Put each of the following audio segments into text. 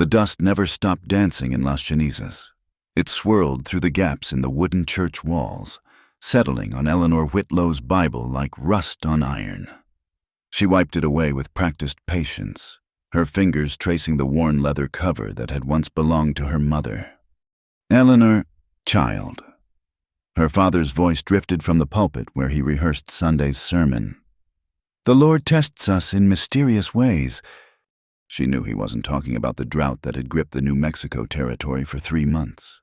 The dust never stopped dancing in Las Cenizas. It swirled through the gaps in the wooden church walls, settling on Eleanor Whitlow's Bible like rust on iron. She wiped it away with practiced patience, her fingers tracing the worn leather cover that had once belonged to her mother. Eleanor, child. Her father's voice drifted from the pulpit where he rehearsed Sunday's sermon. The Lord tests us in mysterious ways. She knew he wasn't talking about the drought that had gripped the New Mexico territory for 3 months.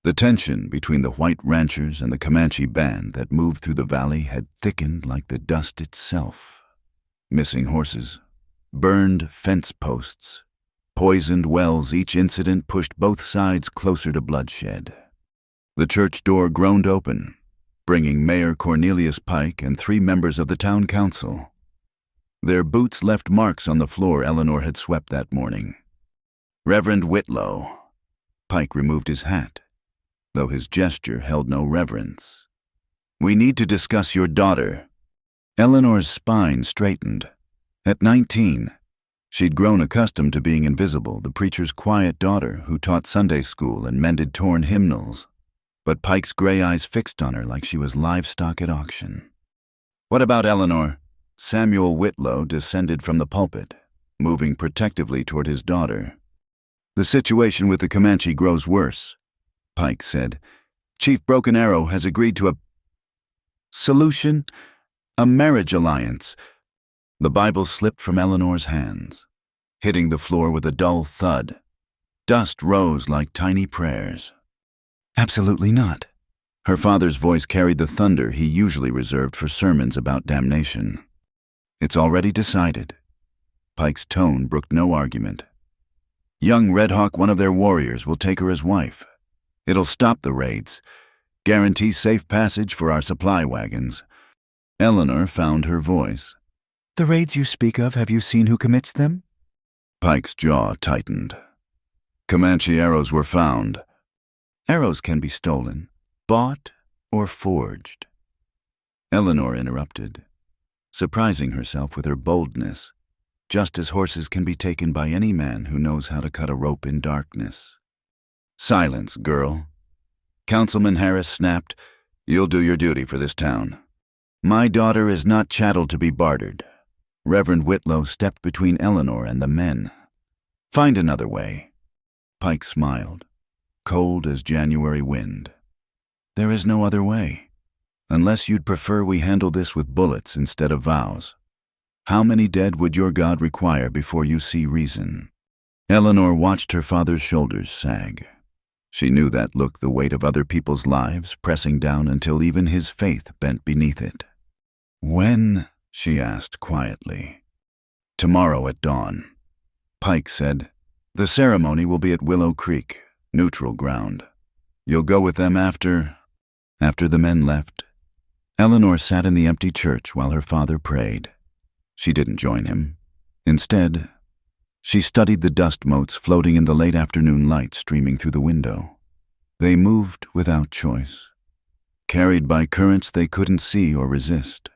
The tension between the white ranchers and the Comanche band that moved through the valley had thickened like the dust itself. Missing horses, burned fence posts, poisoned wells, each incident pushed both sides closer to bloodshed. The church door groaned open, bringing Mayor Cornelius Pike and 3 members of the town council. Their boots left marks on the floor Eleanor had swept that morning. Reverend Whitlow. Pike removed his hat, though his gesture held no reverence. We need to discuss your daughter. Eleanor's spine straightened. At 19, she'd grown accustomed to being invisible, the preacher's quiet daughter who taught Sunday school and mended torn hymnals. But Pike's gray eyes fixed on her like she was livestock at auction. What about Eleanor? Samuel Whitlow descended from the pulpit, moving protectively toward his daughter. The situation with the Comanche grows worse, Pike said. Chief Broken Arrow has agreed to a solution, a marriage alliance. The Bible slipped from Eleanor's hands, hitting the floor with a dull thud. Dust rose like tiny prayers. Absolutely not. Her father's voice carried the thunder he usually reserved for sermons about damnation. It's already decided. Pike's tone brooked no argument. Young Red Hawk, one of their warriors, will take her as wife. It'll stop the raids, guarantee safe passage for our supply wagons. Eleanor found her voice. The raids you speak of, have you seen who commits them? Pike's jaw tightened. Comanche arrows were found. Arrows can be stolen, bought, or forged. Eleanor interrupted, surprising herself with her boldness, just as horses can be taken by any man who knows how to cut a rope in darkness. Silence, girl. Councilman Harris snapped, You'll do your duty for this town. My daughter is not chattel to be bartered. Reverend Whitlow stepped between Eleanor and the men. Find another way. Pike smiled, cold as January wind. There is no other way, unless you'd prefer we handle this with bullets instead of vows. How many dead would your God require before you see reason? Eleanor watched her father's shoulders sag. She knew that look, the weight of other people's lives pressing down until even his faith bent beneath it. When? She asked quietly. Tomorrow at dawn. Pike said, The ceremony will be at Willow Creek, neutral ground. You'll go with them after the men left. Eleanor sat in the empty church while her father prayed. She didn't join him. Instead, she studied the dust motes floating in the late afternoon light streaming through the window. They moved without choice, carried by currents they couldn't see or resist.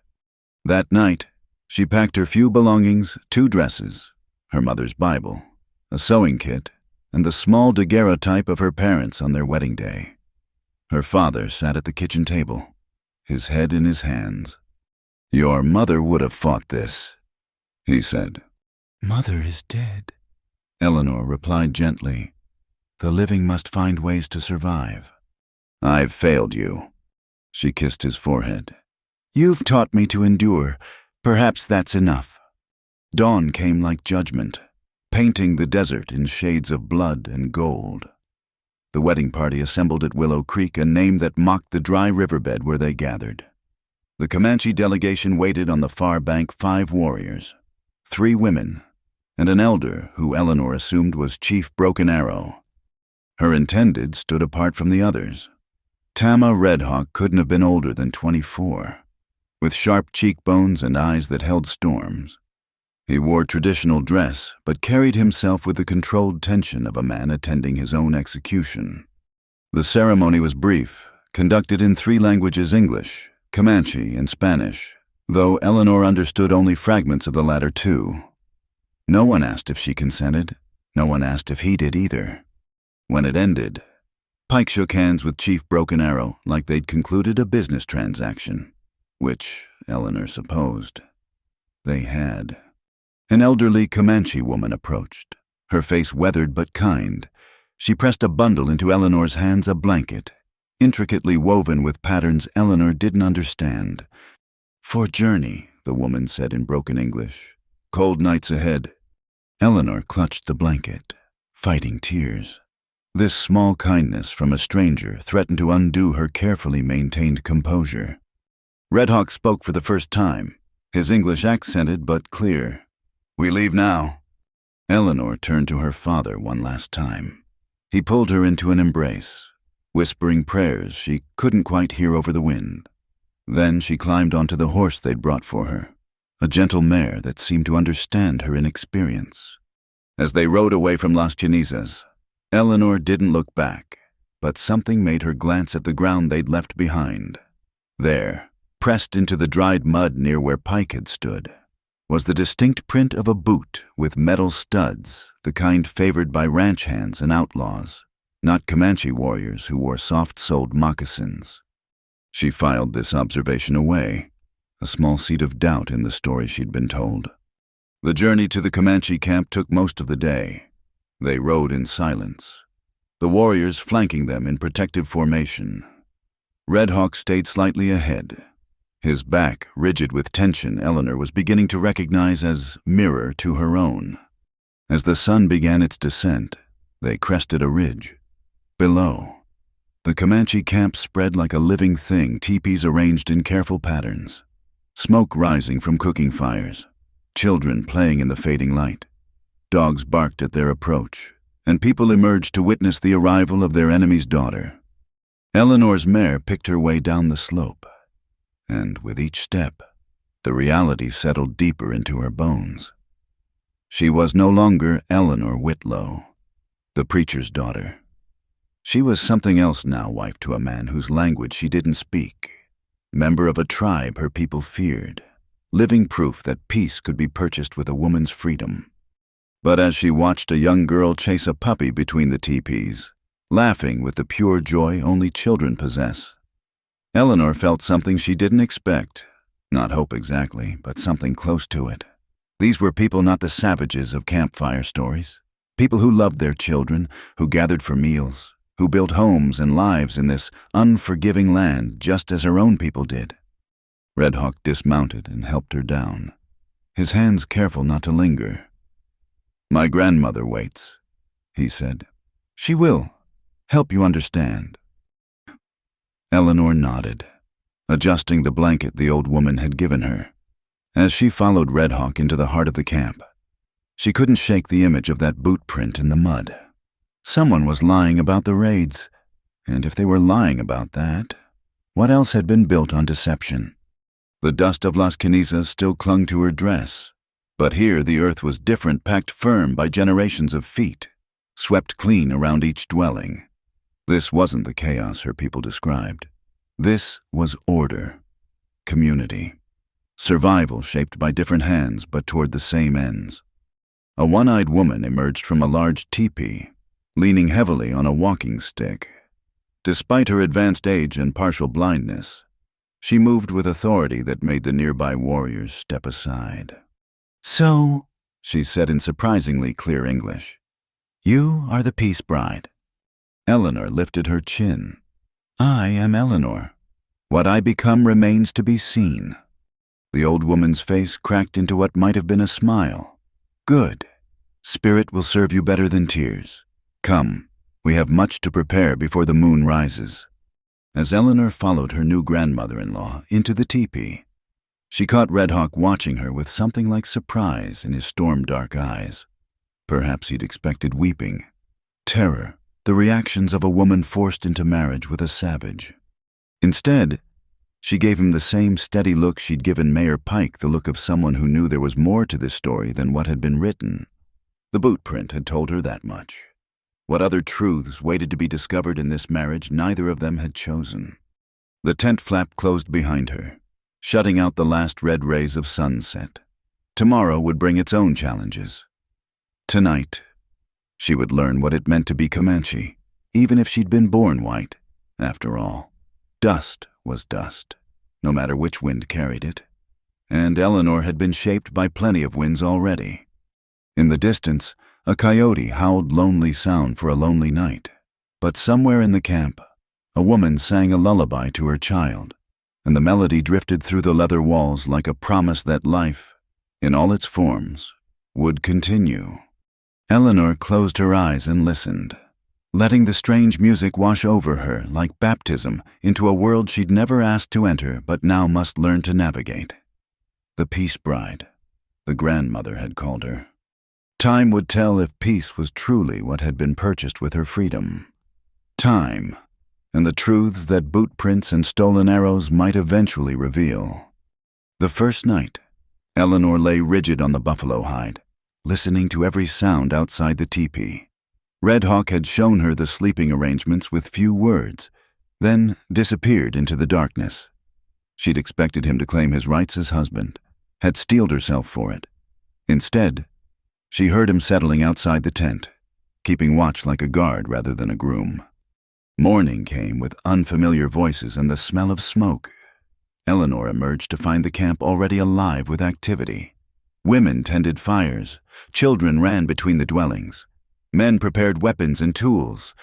That night, she packed her few belongings, 2 dresses, her mother's Bible, a sewing kit, and the small daguerreotype of her parents on their wedding day. Her father sat at the kitchen table, his head in his hands. Your mother would have fought this, he said. Mother is dead, Eleanor replied gently. The living must find ways to survive. I've failed you. She kissed his forehead. You've taught me to endure. Perhaps that's enough. Dawn came like judgment, painting the desert in shades of blood and gold. The wedding party assembled at Willow Creek, a name that mocked the dry riverbed where they gathered. The Comanche delegation waited on the far bank, 5 warriors, 3 women, and an elder who Eleanor assumed was Chief Broken Arrow. Her intended stood apart from the others. Tama Red Hawk couldn't have been older than 24, with sharp cheekbones and eyes that held storms. He wore traditional dress, but carried himself with the controlled tension of a man attending his own execution. The ceremony was brief, conducted in 3 languages: English, Comanche, and Spanish, though Eleanor understood only fragments of the latter 2. No one asked if she consented, No one asked if he did either. When it ended, Pike shook hands with Chief Broken Arrow like they'd concluded a business transaction, which Eleanor supposed they had. An elderly Comanche woman approached, her face weathered but kind. She pressed a bundle into Eleanor's hands, a blanket, intricately woven with patterns Eleanor didn't understand. "For journey," the woman said in broken English. "Cold nights ahead." Eleanor clutched the blanket, fighting tears. This small kindness from a stranger threatened to undo her carefully maintained composure. Red Hawk spoke for the first time, his English accented but clear. "We leave now." Eleanor turned to her father one last time. He pulled her into an embrace, whispering prayers she couldn't quite hear over the wind. Then she climbed onto the horse they'd brought for her, a gentle mare that seemed to understand her inexperience. As they rode away from Las Cenizas, Eleanor didn't look back, but something made her glance at the ground they'd left behind. There, pressed into the dried mud near where Pike had stood, was the distinct print of a boot with metal studs, the kind favored by ranch hands and outlaws, not Comanche warriors who wore soft-soled moccasins. She filed this observation away, a small seed of doubt in the story she'd been told. The journey to the Comanche camp took most of the day. They rode in silence, the warriors flanking them in protective formation. Red Hawk stayed slightly ahead, his back rigid with tension Eleanor was beginning to recognize as mirror to her own. As the sun began its descent, they crested a ridge. Below, the Comanche camp spread like a living thing, teepees arranged in careful patterns, smoke rising from cooking fires, children playing in the fading light. Dogs barked at their approach, and people emerged to witness the arrival of their enemy's daughter. Eleanor's mare picked her way down the slope, and with each step, the reality settled deeper into her bones. She was no longer Eleanor Whitlow, the preacher's daughter. She was something else now, wife to a man whose language she didn't speak, member of a tribe her people feared, living proof that peace could be purchased with a woman's freedom. But as she watched a young girl chase a puppy between the teepees, laughing with the pure joy only children possess, Eleanor felt something she didn't expect. Not hope exactly, but something close to it. These were people, not the savages of campfire stories. People who loved their children, who gathered for meals, who built homes and lives in this unforgiving land just as her own people did. Red Hawk dismounted and helped her down, his hands careful not to linger. "My grandmother waits," he said. "She will help you understand." Eleanor nodded, adjusting the blanket the old woman had given her. As she followed Red Hawk into the heart of the camp, she couldn't shake the image of that boot print in the mud. Someone was lying about the raids, and if they were lying about that, what else had been built on deception? The dust of Las Cenizas still clung to her dress, but here the earth was different, packed firm by generations of feet, swept clean around each dwelling. This wasn't the chaos her people described. This was order, community, survival shaped by different hands but toward the same ends. A one-eyed woman emerged from a large teepee, leaning heavily on a walking stick. Despite her advanced age and partial blindness, she moved with authority that made the nearby warriors step aside. "So," she said in surprisingly clear English, "you are the peace bride." Eleanor lifted her chin. "I am Eleanor. What I become remains to be seen." The old woman's face cracked into what might have been a smile. "Good. Spirit will serve you better than tears. Come, we have much to prepare before the moon rises." As Eleanor followed her new grandmother-in-law into the teepee, she caught Red Hawk watching her with something like surprise in his storm-dark eyes. Perhaps he'd expected weeping, terror, the reactions of a woman forced into marriage with a savage. Instead, she gave him the same steady look she'd given Mayor Pike, the look of someone who knew there was more to this story than what had been written. The boot print had told her that much. What other truths waited to be discovered in this marriage neither of them had chosen. The tent flap closed behind her, shutting out the last red rays of sunset. Tomorrow would bring its own challenges. Tonight, She would learn what it meant to be Comanche, even if she'd been born white. After all, dust was dust, no matter which wind carried it. And Eleanor had been shaped by plenty of winds already. In the distance, a coyote howled lonely sound for a lonely night. But somewhere in the camp, a woman sang a lullaby to her child, and the melody drifted through the leather walls like a promise that life, in all its forms, would continue. Eleanor closed her eyes and listened, letting the strange music wash over her like baptism into a world she'd never asked to enter but now must learn to navigate. The Peace Bride, the grandmother had called her. Time would tell if peace was truly what had been purchased with her freedom. Time, and the truths that boot prints and stolen arrows might eventually reveal. The first night, Eleanor lay rigid on the buffalo hide, listening to every sound outside the teepee. Red Hawk had shown her the sleeping arrangements with few words, then disappeared into the darkness. She'd expected him to claim his rights as husband, had steeled herself for it. Instead, she heard him settling outside the tent, keeping watch like a guard rather than a groom. Morning came with unfamiliar voices and the smell of smoke. Eleanor emerged to find the camp already alive with activity. Women tended fires, children ran between the dwellings. Men prepared weapons and tools.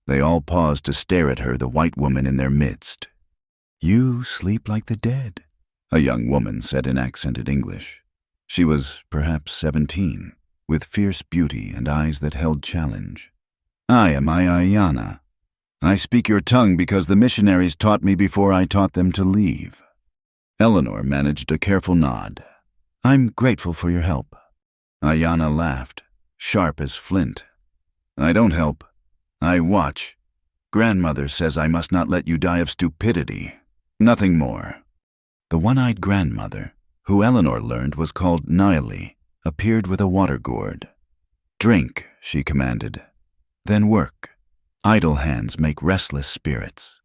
They all paused to stare at her, the white woman in their midst. "You sleep like the dead," a young woman said in accented English. She was perhaps 17, with fierce beauty and eyes that held challenge. "I am Ayana. I speak your tongue because the missionaries taught me before I taught them to leave." Eleanor managed a careful nod. "I'm grateful for your help." Ayana laughed, sharp as flint. "I don't help. I watch. Grandmother says I must not let you die of stupidity. Nothing more." The one-eyed grandmother, who Eleanor learned was called Naili, appeared with a water gourd. "Drink," she commanded. "Then work. Idle hands make restless spirits."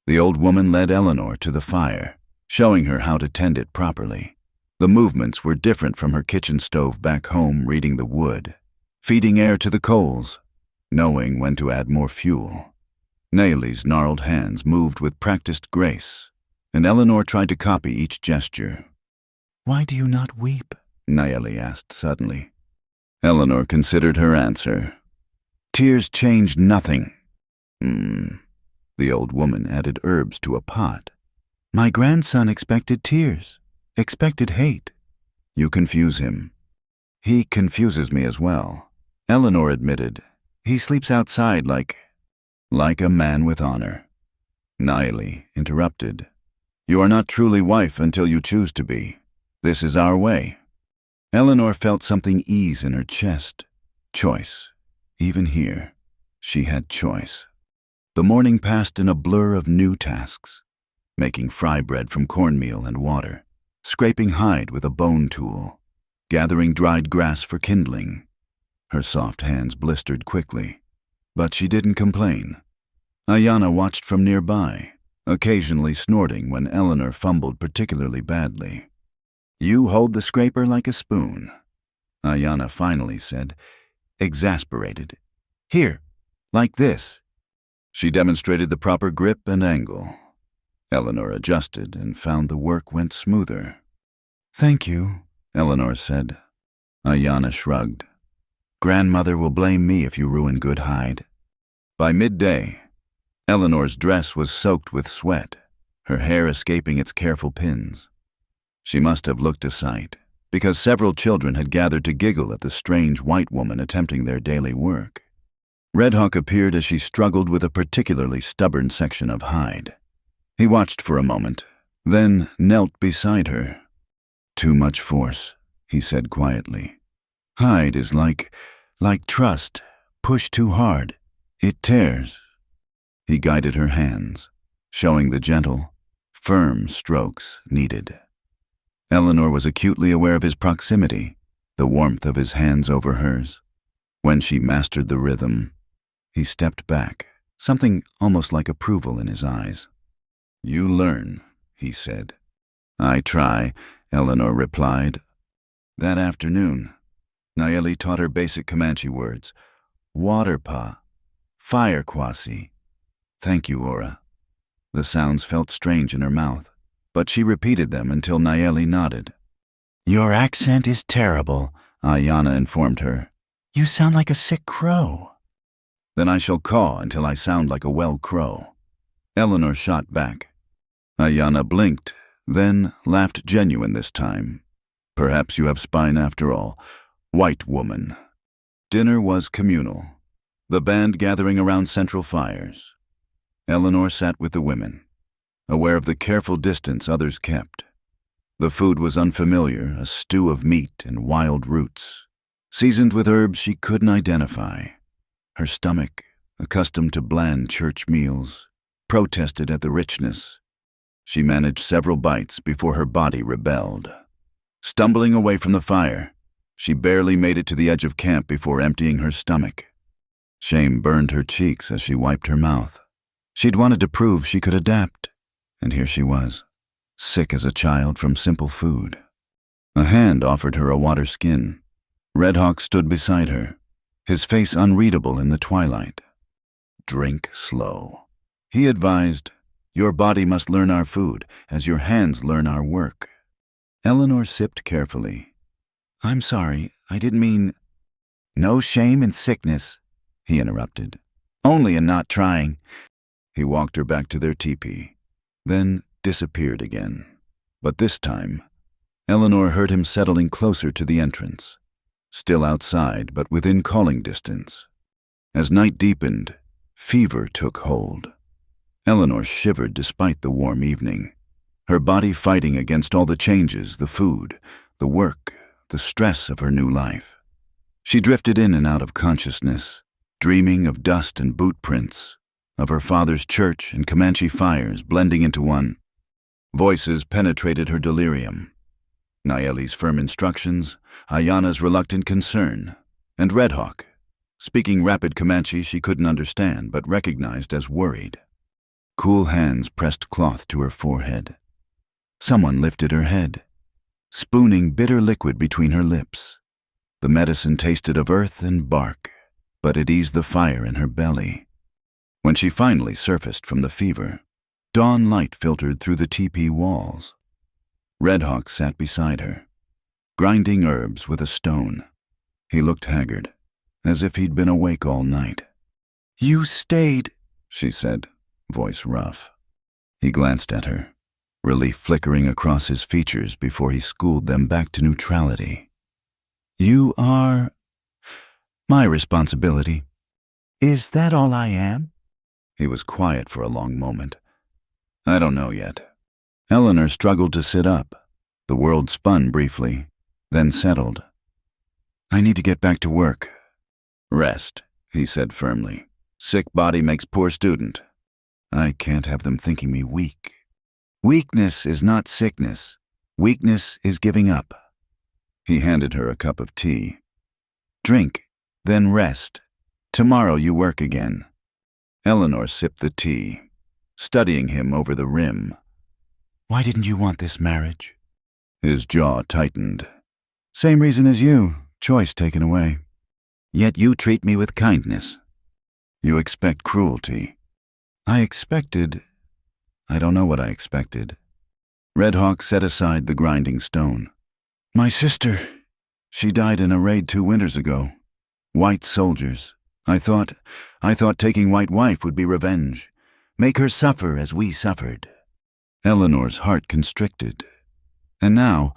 The old woman led Eleanor to the fire, showing her how to tend it properly. The movements were different from her kitchen stove back home reading the wood, feeding air to the coals, knowing when to add more fuel. Naili's gnarled hands moved with practiced grace, and Eleanor tried to copy each gesture. "Why do you not weep?" Naili asked suddenly. Eleanor considered her answer. "Tears change nothing." The old woman added herbs to a pot. "My grandson expected tears, expected hate." "You confuse him." "He confuses me as well," Eleanor admitted. "He sleeps outside like a man with honor." Naili interrupted. "You are not truly wife until you choose to be. This is our way." Eleanor felt something ease in her chest. Choice. Even here, she had choice. The morning passed in a blur of new tasks. Making fry bread from cornmeal and water, scraping hide with a bone tool, gathering dried grass for kindling. Her soft hands blistered quickly, but she didn't complain. Ayana watched from nearby, occasionally snorting when Eleanor fumbled particularly badly. "You hold the scraper like a spoon," Ayana finally said, exasperated. "Here, like this." She demonstrated the proper grip and angle. Eleanor adjusted and found the work went smoother. "Thank you," Eleanor said. Ayana shrugged. "Grandmother will blame me if you ruin good hide." By midday, Eleanor's dress was soaked with sweat, her hair escaping its careful pins. She must have looked a sight, because several children had gathered to giggle at the strange white woman attempting their daily work. Red Hawk appeared as she struggled with a particularly stubborn section of hide. He watched for a moment, then knelt beside her. "Too much force," he said quietly. "Hide is like trust. Push too hard. It tears." He guided her hands, showing the gentle, firm strokes needed. Eleanor was acutely aware of his proximity, the warmth of his hands over hers. When she mastered the rhythm, he stepped back, something almost like approval in his eyes. "You learn," he said. "I try," Eleanor replied. That afternoon, Naili taught her basic Comanche words, waterpa, fire quasi. Thank you, Ora. The sounds felt strange in her mouth, but she repeated them until Nayeli nodded. Your accent is terrible, Ayana informed her. You sound like a sick crow. Then I shall caw until I sound like a well crow. Eleanor shot back. Ayana blinked, then laughed genuine this time. Perhaps you have spine after all. White woman. Dinner was communal, the band gathering around central fires. Eleanor sat with the women, aware of the careful distance others kept. The food was unfamiliar, a stew of meat and wild roots, seasoned with herbs she couldn't identify. Her stomach, accustomed to bland church meals, protested at the richness. She managed several bites before her body rebelled. Stumbling away from the fire, she barely made it to the edge of camp before emptying her stomach. Shame burned her cheeks as she wiped her mouth. She'd wanted to prove she could adapt, and here she was, sick as a child from simple food. A hand offered her a water skin. Redhawk stood beside her, his face unreadable in the twilight. Drink slow. He advised, your body must learn our food, as your hands learn our work. Eleanor sipped carefully. I'm sorry, I didn't mean— No shame in sickness, he interrupted. Only in not trying. He walked her back to their teepee, then disappeared again. But this time, Eleanor heard him settling closer to the entrance, still outside but within calling distance. As night deepened, fever took hold. Eleanor shivered despite the warm evening, her body fighting against all the changes, the food, the work, the stress of her new life. She drifted in and out of consciousness, dreaming of dust and boot prints, of her father's church and Comanche fires blending into one. Voices penetrated her delirium. Nayeli's firm instructions, Ayana's reluctant concern, and Redhawk, speaking rapid Comanche she couldn't understand but recognized as worried. Cool hands pressed cloth to her forehead. Someone lifted her head, spooning bitter liquid between her lips. The medicine tasted of earth and bark, but it eased the fire in her belly. When she finally surfaced from the fever, dawn light filtered through the teepee walls. Redhawk sat beside her, grinding herbs with a stone. He looked haggard, as if he'd been awake all night. You stayed, she said, voice rough. He glanced at her, relief flickering across his features before he schooled them back to neutrality. You are my responsibility. Is that all I am? He was quiet for a long moment. I don't know yet. Eleanor struggled to sit up. The world spun briefly, then settled. I need to get back to work. Rest, he said firmly. Sick body makes poor student. I can't have them thinking me weak. Weakness is not sickness. Weakness is giving up. He handed her a cup of tea. Drink, then rest. Tomorrow you work again. Eleanor sipped the tea, studying him over the rim. Why didn't you want this marriage? His jaw tightened. Same reason as you, choice taken away. Yet you treat me with kindness. You expect cruelty. I don't know what I expected. Redhawk set aside the grinding stone. My sister, she died in a raid 2 winters ago. White soldiers. I thought taking white wife would be revenge. Make her suffer as we suffered. Eleanor's heart constricted. And now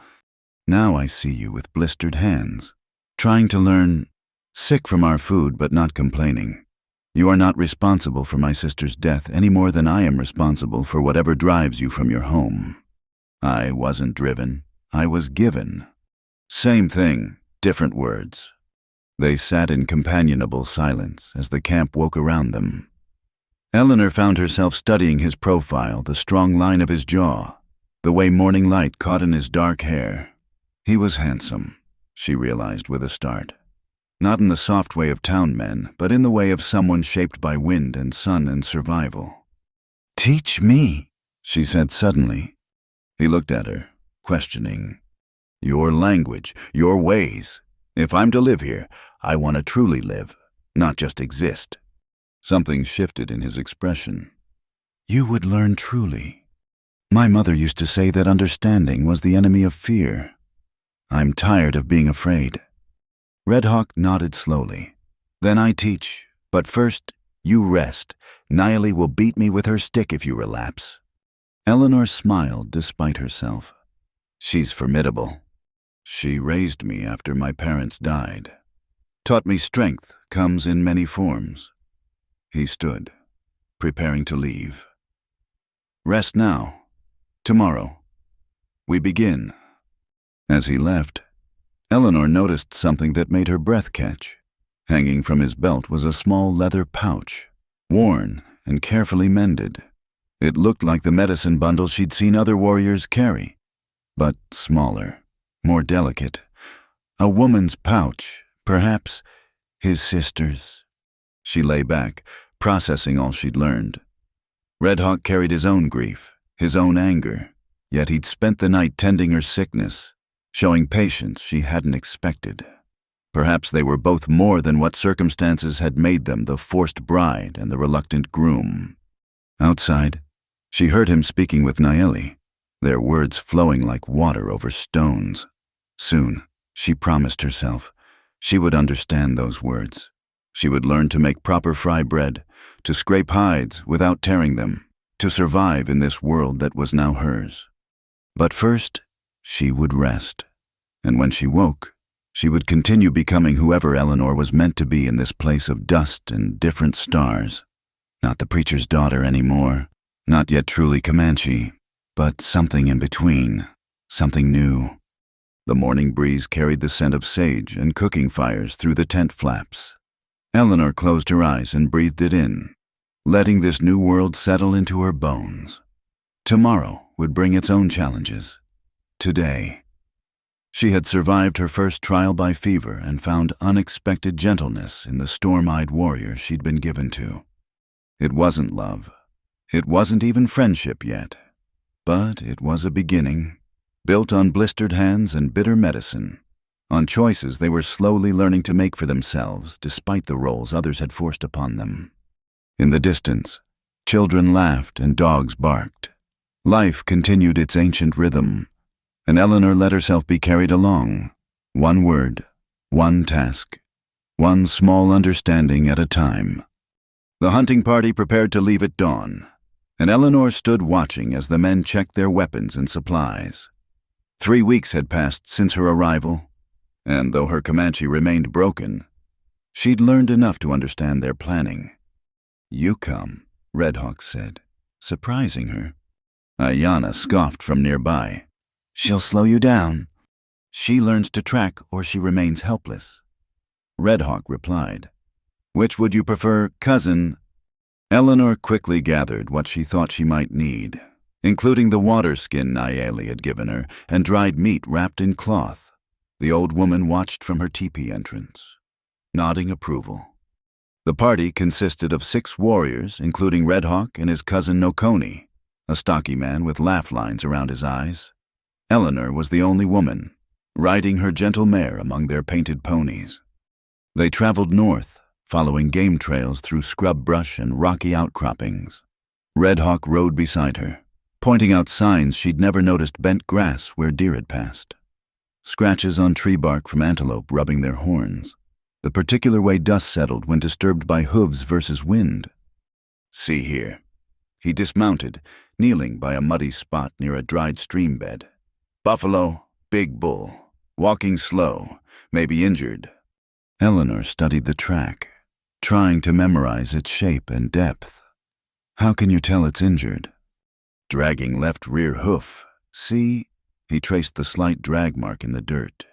I see you with blistered hands, trying to learn, sick from our food but not complaining. You are not responsible for my sister's death any more than I am responsible for whatever drives you from your home. I wasn't driven. I was given. Same thing, different words. They sat in companionable silence as the camp woke around them. Eleanor found herself studying his profile, the strong line of his jaw, the way morning light caught in his dark hair. He was handsome, she realized with a start. Not in the soft way of town men, but in the way of someone shaped by wind and sun and survival. Teach me, she said suddenly. He looked at her, questioning. Your language, your ways. If I'm to live here, I want to truly live. not just exist. Something shifted in his expression. You would learn truly. My mother used to say that understanding was the enemy of fear. I'm tired of being afraid. Red Hawk nodded slowly. Then I teach, but first, you rest. Nayeli will beat me with her stick if you relapse. Eleanor smiled despite herself. She's formidable. She raised me after my parents died. Taught me strength comes in many forms. He stood, preparing to leave. Rest now. Tomorrow. We begin. As he left, Eleanor noticed something that made her breath catch. Hanging from his belt was a small leather pouch, worn and carefully mended. It looked like the medicine bundle she'd seen other warriors carry, but smaller, more delicate. A woman's pouch, perhaps his sister's. She lay back, processing all she'd learned. Red Hawk carried his own grief, his own anger, yet he'd spent the night tending her sickness, showing patience she hadn't expected. Perhaps they were both more than what circumstances had made them, the forced bride and the reluctant groom. Outside, she heard him speaking with Nayeli, their words flowing like water over stones. Soon, she promised herself, she would understand those words. She would learn to make proper fry bread, to scrape hides without tearing them, to survive in this world that was now hers. But first, she would rest. And when she woke, she would continue becoming whoever Eleanor was meant to be in this place of dust and different stars. Not the preacher's daughter anymore, not yet truly Comanche, but something in between, something new. The morning breeze carried the scent of sage and cooking fires through the tent flaps. Eleanor closed her eyes and breathed it in, letting this new world settle into her bones. Tomorrow would bring its own challenges. Today, she had survived her first trial by fever and found unexpected gentleness in the storm-eyed warrior she'd been given to. It wasn't love. It wasn't even friendship yet. But it was a beginning, built on blistered hands and bitter medicine, on choices they were slowly learning to make for themselves despite the roles others had forced upon them. In the distance, children laughed and dogs barked. Life continued its ancient rhythm, and Eleanor let herself be carried along, one word, one task, one small understanding at a time. The hunting party prepared to leave at dawn, and Eleanor stood watching as the men checked their weapons and supplies. 3 weeks had passed since her arrival, and though her Comanche remained broken, she'd learned enough to understand their planning. You come, Red Hawk said, surprising her. Ayanna scoffed from nearby. She'll slow you down. She learns to track or she remains helpless. Red Hawk replied, Which would you prefer, cousin? Eleanor quickly gathered what she thought she might need, including the water skin Nayeli had given her and dried meat wrapped in cloth. The old woman watched from her teepee entrance, nodding approval. The party consisted of 6 warriors, including Red Hawk and his cousin Nokoni, a stocky man with laugh lines around his eyes. Eleanor was the only woman, riding her gentle mare among their painted ponies. They traveled north, following game trails through scrub brush and rocky outcroppings. Red Hawk rode beside her, pointing out signs she'd never noticed bent grass where deer had passed. Scratches on tree bark from antelope rubbing their horns, the particular way dust settled when disturbed by hooves versus wind. See here. He dismounted, kneeling by a muddy spot near a dried stream bed. Buffalo, big bull, walking slow, maybe injured. Eleanor studied the track, trying to memorize its shape and depth. How can you tell it's injured? Dragging left rear hoof. See? He traced the slight drag mark in the dirt.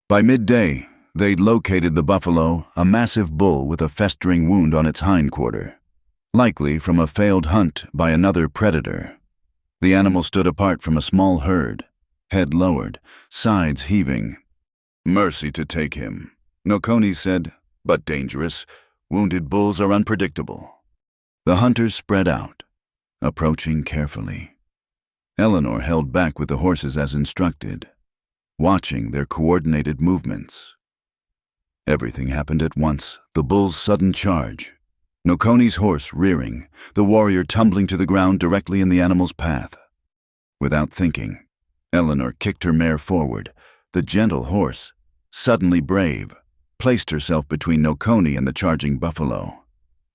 By midday, they'd located the buffalo, a massive bull with a festering wound on its hindquarter, likely from a failed hunt by another predator. The animal stood apart from a small herd, head lowered, sides heaving. Mercy to take him, Nokoni said, but dangerous. Wounded bulls are unpredictable. The hunters spread out, approaching carefully. Eleanor held back with the horses as instructed, watching their coordinated movements. Everything happened at once, the bull's sudden charge. Nokoni's horse rearing, the warrior tumbling to the ground directly in the animal's path. Without thinking, Eleanor kicked her mare forward. The gentle horse, suddenly brave, placed herself between Nokoni and the charging buffalo.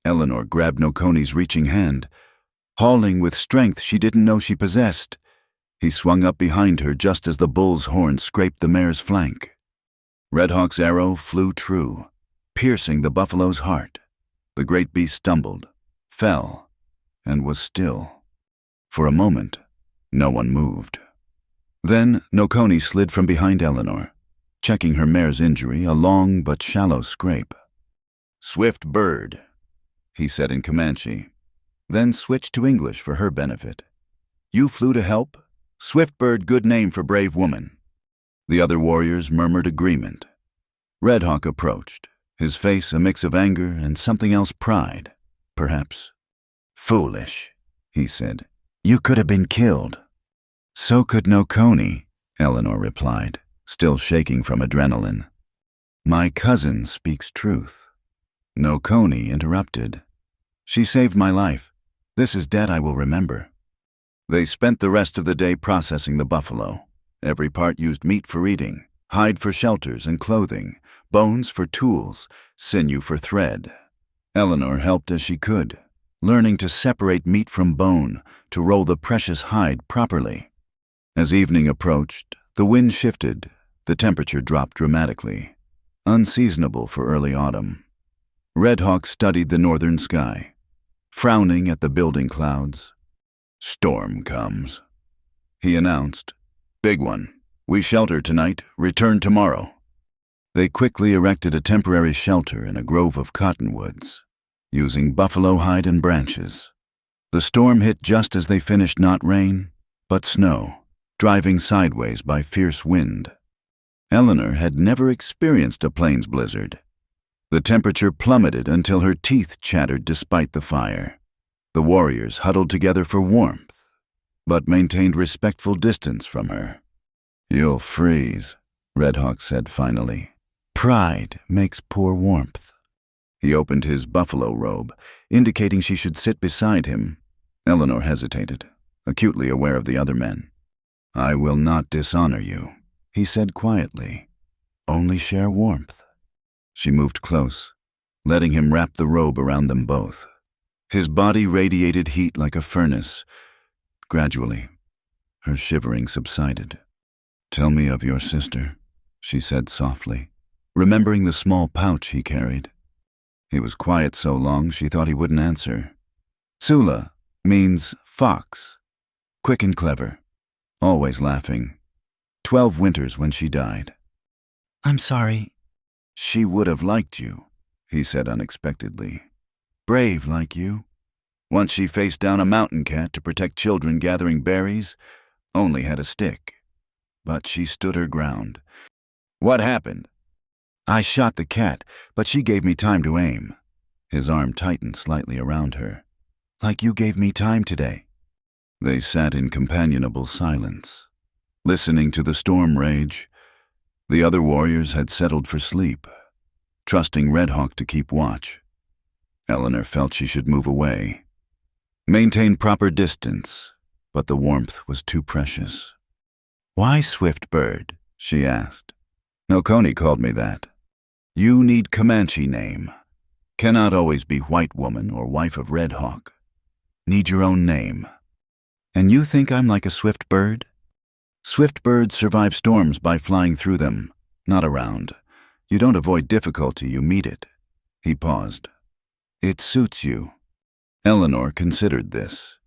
Eleanor grabbed Nokoni's reaching hand, hauling with strength she didn't know she possessed. He swung up behind her just as the bull's horn scraped the mare's flank. Red Hawk's arrow flew true, piercing the buffalo's heart. The great beast stumbled, fell, and was still. For a moment, no one moved. Then Nokoni slid from behind Eleanor, checking her mare's injury, a long but shallow scrape. "Swift bird," he said in Comanche, then switched to English for her benefit. "You flew to help? Swift bird, good name for brave woman." The other warriors murmured agreement. Red Hawk approached, his face a mix of anger and something else, pride, perhaps. "Foolish," he said. "You could have been killed." "So could Nokoni," Eleanor replied, still shaking from adrenaline. "My cousin speaks truth." Nokoni interrupted. "She saved my life. This is debt I will remember." They spent the rest of the day processing the buffalo. Every part used meat for eating, hide for shelters and clothing, bones for tools, sinew for thread. Eleanor helped as she could, learning to separate meat from bone, to roll the precious hide properly. As evening approached, the wind shifted, the temperature dropped dramatically, unseasonable for early autumn. Red Hawk studied the northern sky, frowning at the building clouds. "Storm comes," he announced. "Big one. We shelter tonight, return tomorrow." They quickly erected a temporary shelter in a grove of cottonwoods, using buffalo hide and branches. The storm hit just as they finished, not rain, but snow, driving sideways by fierce wind. Eleanor had never experienced a plains blizzard. The temperature plummeted until her teeth chattered despite the fire. The warriors huddled together for warmth, but maintained respectful distance from her. "You'll freeze," Red Hawk said finally. "Pride makes poor warmth." He opened his buffalo robe, indicating she should sit beside him. Eleanor hesitated, acutely aware of the other men. "I will not dishonor you," he said quietly. "Only share warmth." She moved close, letting him wrap the robe around them both. His body radiated heat like a furnace. Gradually, her shivering subsided. "Tell me of your sister," she said softly, remembering the small pouch he carried. He was quiet so long she thought he wouldn't answer. "Sula means fox, quick and clever, always laughing. 12 winters when she died." "I'm sorry." "She would have liked you," he said unexpectedly. "Brave like you. Once she faced down a mountain cat to protect children gathering berries, only had a stick. But she stood her ground." "What happened?" "I shot the cat, but she gave me time to aim." His arm tightened slightly around her. "Like you gave me time today." They sat in companionable silence, listening to the storm rage. The other warriors had settled for sleep, trusting Red Hawk to keep watch. Eleanor felt she should move away, maintain proper distance, but the warmth was too precious. "Why Swift Bird?" she asked. "Nokoni called me that." "You need Comanche name. Cannot always be white woman or wife of Red Hawk. Need your own name." "And you think I'm like a swift bird?" "Swift birds survive storms by flying through them, not around. You don't avoid difficulty, you meet it." He paused. "It suits you." Eleanor considered this.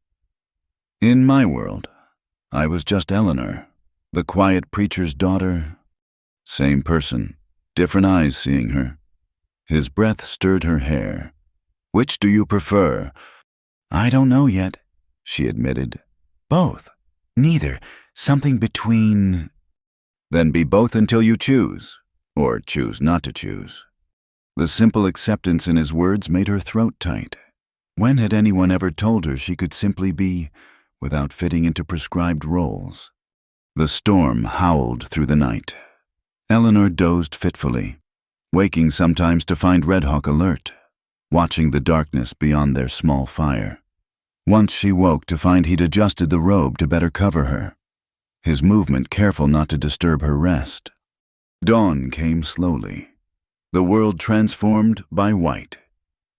"In my world, I was just Eleanor, the quiet preacher's daughter. Same person, different eyes seeing her." His breath stirred her hair. "Which do you prefer?" "I don't know yet," she admitted. "Both. Neither. Something between." "Then be both until you choose, or choose not to choose." The simple acceptance in his words made her throat tight. When had anyone ever told her she could simply be, without fitting into prescribed roles? The storm howled through the night. Eleanor dozed fitfully, waking sometimes to find Red Hawk alert, watching the darkness beyond their small fire. Once she woke to find he'd adjusted the robe to better cover her, his movement careful not to disturb her rest. Dawn came slowly, the world transformed by white.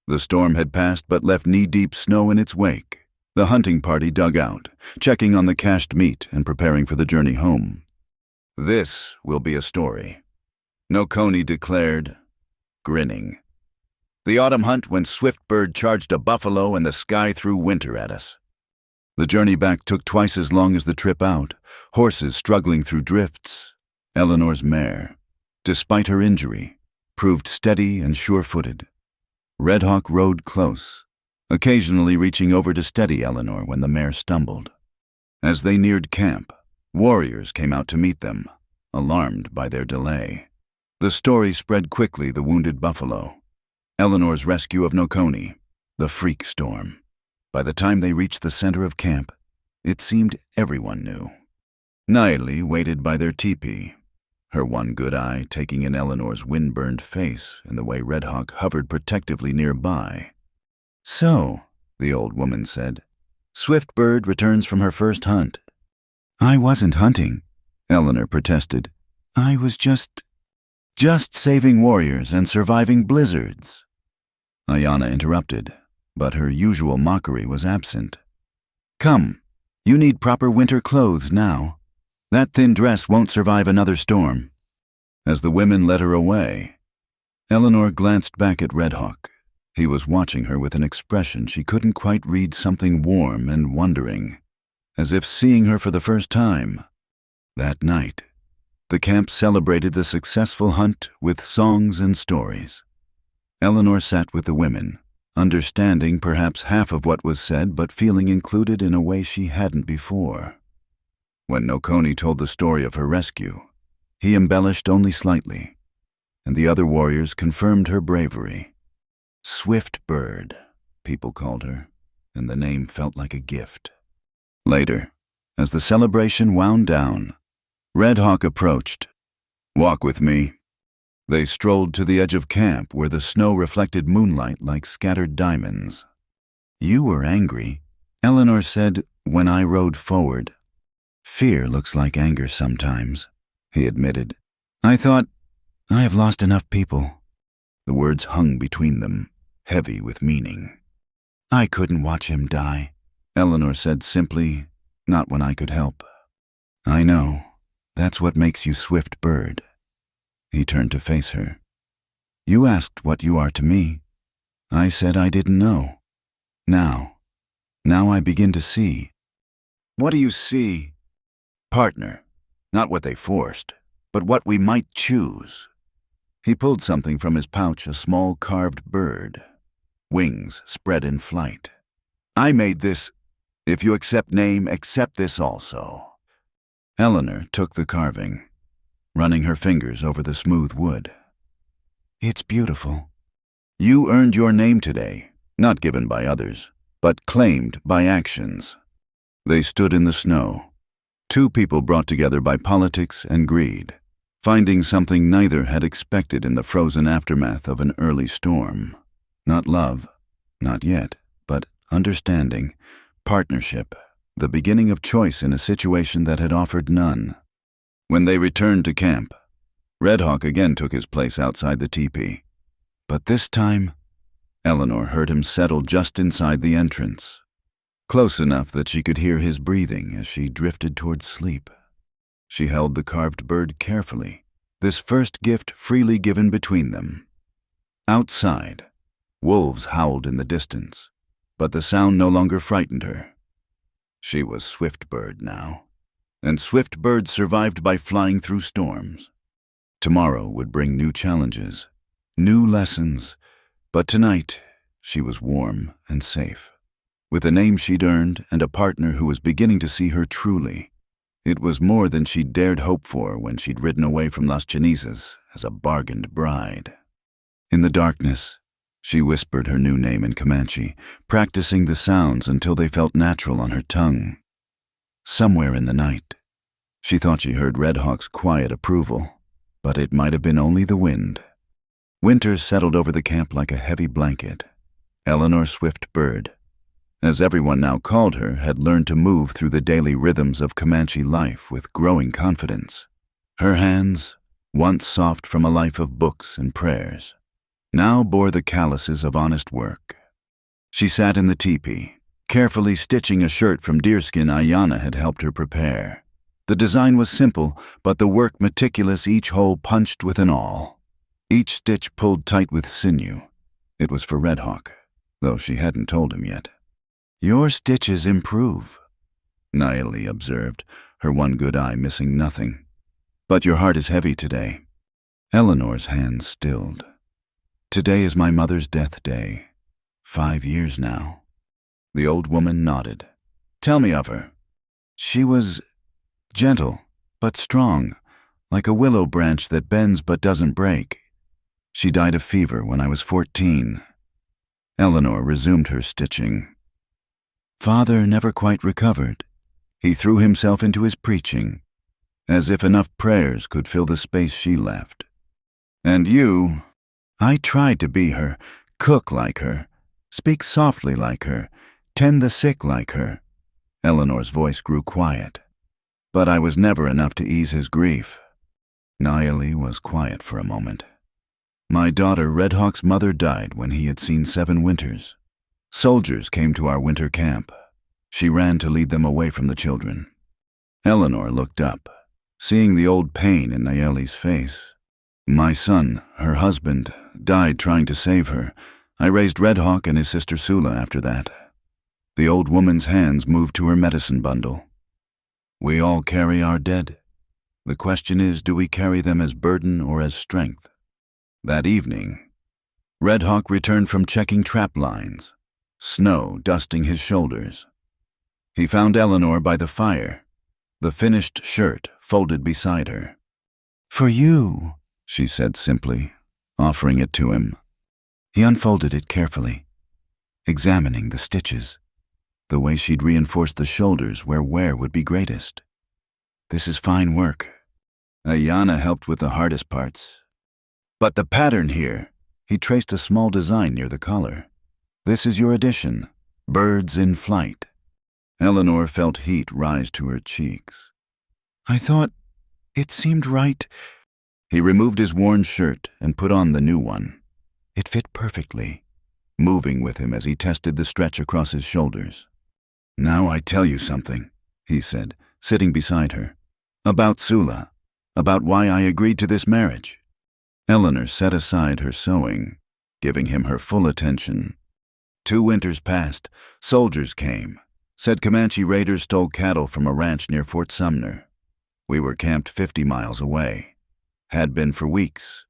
The storm had passed but left knee-deep snow in its wake. The hunting party dug out, checking on the cached meat and preparing for the journey home. "This will be a story," Nokoni declared, grinning. "The autumn hunt when Swiftbird charged a buffalo and the sky threw winter at us." The journey back took twice as long as the trip out, horses struggling through drifts. Eleanor's mare, despite her injury, proved steady and sure-footed. Red Hawk rode close, occasionally reaching over to steady Eleanor when the mare stumbled. As they neared camp, warriors came out to meet them, alarmed by their delay. The story spread quickly: the wounded buffalo, Eleanor's rescue of Nokoni, the freak storm. By the time they reached the center of camp, it seemed everyone knew. Naili waited by their teepee, her one good eye taking in Eleanor's wind-burned face and the way Red Hawk hovered protectively nearby. "So," the old woman said, "Swiftbird returns from her first hunt." "I wasn't hunting," Eleanor protested. "I was just saving warriors and surviving blizzards." Ayana interrupted, but her usual mockery was absent. "Come, you need proper winter clothes now. That thin dress won't survive another storm." As the women led her away, Eleanor glanced back at Red Hawk. He was watching her with an expression she couldn't quite read, something warm and wondering, as if seeing her for the first time. That night, the camp celebrated the successful hunt with songs and stories. Eleanor sat with the women, understanding perhaps half of what was said but feeling included in a way she hadn't before. When Nokoni told the story of her rescue, he embellished only slightly, and the other warriors confirmed her bravery. Swiftbird, people called her, and the name felt like a gift. Later, as the celebration wound down, Red Hawk approached. "Walk with me." They strolled to the edge of camp where the snow reflected moonlight like scattered diamonds. "You were angry," Eleanor said when I rode forward. "Fear looks like anger sometimes," he admitted. "I thought, I have lost enough people." The words hung between them, heavy with meaning. "I couldn't watch him die," Eleanor said simply, "not when I could help." "I know. That's what makes you Swiftbird." He turned to face her. "You asked what you are to me. I said I didn't know. Now I begin to see." "What do you see?" "Partner. Not what they forced, but what we might choose." He pulled something from his pouch, a small carved bird, wings spread in flight. "I made this. If you accept name, accept this also." Eleanor took the carving, running her fingers over the smooth wood. "It's beautiful." "You earned your name today, not given by others, but claimed by actions." They stood in the snow, two people brought together by politics and greed, finding something neither had expected in the frozen aftermath of an early storm. Not love, not yet, but understanding, partnership, the beginning of choice in a situation that had offered none. When they returned to camp, Red Hawk again took his place outside the teepee. But this time, Eleanor heard him settle just inside the entrance, close enough that she could hear his breathing as she drifted towards sleep. She held the carved bird carefully, this first gift freely given between them. Outside, wolves howled in the distance, but the sound no longer frightened her. She was Swiftbird now, and Swiftbird survived by flying through storms. Tomorrow would bring new challenges, new lessons, but tonight she was warm and safe, with a name she'd earned and a partner who was beginning to see her truly. It was more than she'd dared hope for when she'd ridden away from Las Cenizas as a bargained bride. In the darkness, she whispered her new name in Comanche, practicing the sounds until they felt natural on her tongue. Somewhere in the night, she thought she heard Red Hawk's quiet approval, but it might have been only the wind. Winter settled over the camp like a heavy blanket. Eleanor Swift Bird, as everyone now called her, had learned to move through the daily rhythms of Comanche life with growing confidence. Her hands, once soft from a life of books and prayers, now bore the calluses of honest work. She sat in the teepee, carefully stitching a shirt from deerskin Ayanna had helped her prepare. The design was simple, but the work meticulous, each hole punched with an awl. Each stitch pulled tight with sinew. It was for Red Hawk, though she hadn't told him yet. "Your stitches improve," Naili observed, her one good eye missing nothing. "But your heart is heavy today." Eleanor's hands stilled. "Today is my mother's death day. 5 years now." The old woman nodded. "Tell me of her." "She was gentle, but strong, like a willow branch that bends but doesn't break. She died of fever when I was 14. Eleanor resumed her stitching. "Father never quite recovered. He threw himself into his preaching, as if enough prayers could fill the space she left. And you?" "I tried to be her, cook like her, speak softly like her, tend the sick like her." Eleanor's voice grew quiet. "But I was never enough to ease his grief." Naili was quiet for a moment. "My daughter Red Hawk's mother died when he had seen 7 winters. Soldiers came to our winter camp. She ran to lead them away from the children." Eleanor looked up, seeing the old pain in Naili's face. "My son, her husband, died trying to save her. I raised Red Hawk and his sister Sula after that." The old woman's hands moved to her medicine bundle. "We all carry our dead. The question is, do we carry them as burden or as strength?" That evening, Red Hawk returned from checking trap lines, snow dusting his shoulders. He found Eleanor by the fire, the finished shirt folded beside her. "For you," she said simply, offering it to him. He unfolded it carefully, examining the stitches, the way she'd reinforced the shoulders where wear would be greatest. "This is fine work." Ayanna helped with the hardest parts. "But the pattern here," he traced a small design near the collar. "This is your addition, birds in flight." Eleanor felt heat rise to her cheeks. "I thought it seemed right." He removed his worn shirt and put on the new one. It fit perfectly, moving with him as he tested the stretch across his shoulders. "Now I tell you something," he said, sitting beside her. "About Sula, about why I agreed to this marriage." Eleanor set aside her sewing, giving him her full attention. 2 winters passed. Soldiers came. Said Comanche raiders stole cattle from a ranch near Fort Sumner. We were camped 50 miles away. Had been for weeks.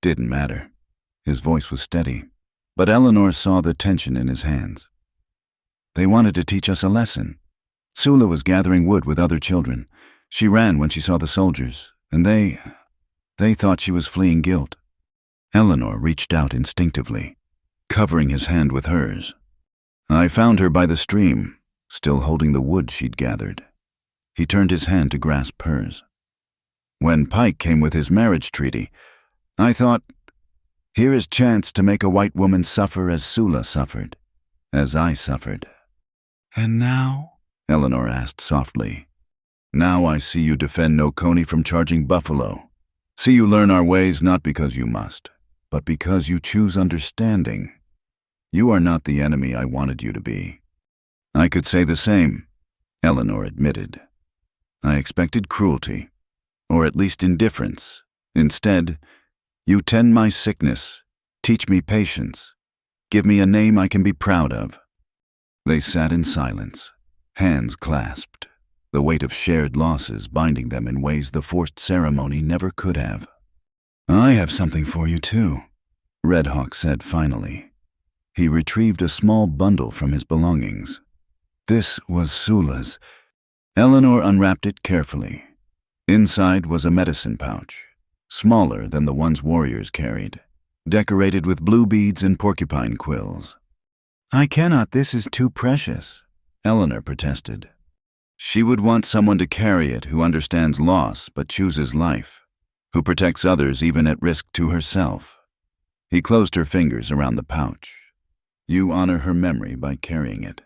Didn't matter. His voice was steady, but Eleanor saw the tension in his hands. "They wanted to teach us a lesson. Sula was gathering wood with other children. She ran when she saw the soldiers, and they thought she was fleeing guilt." Eleanor reached out instinctively, covering his hand with hers. "I found her by the stream, still holding the wood she'd gathered." He turned his hand to grasp hers. "When Pike came with his marriage treaty, I thought, here is chance to make a white woman suffer as Sula suffered, as I suffered." "And now?" Eleanor asked softly. "Now I see you defend Noconi from charging buffalo. See you learn our ways not because you must, but because you choose understanding. You are not the enemy I wanted you to be." "I could say the same," Eleanor admitted. "I expected cruelty, or at least indifference. Instead, you tend my sickness, teach me patience, give me a name I can be proud of." They sat in silence, hands clasped, the weight of shared losses binding them in ways the forced ceremony never could have. "I have something for you, too," Red Hawk said finally. He retrieved a small bundle from his belongings. This was Sula's. Eleanor unwrapped it carefully. Inside was a medicine pouch, smaller than the ones warriors carried, decorated with blue beads and porcupine quills. "I cannot, this is too precious," Eleanor protested. She would want someone to carry it who understands loss but chooses life, who protects others even at risk to herself. He closed her fingers around the pouch. You honor her memory by carrying it.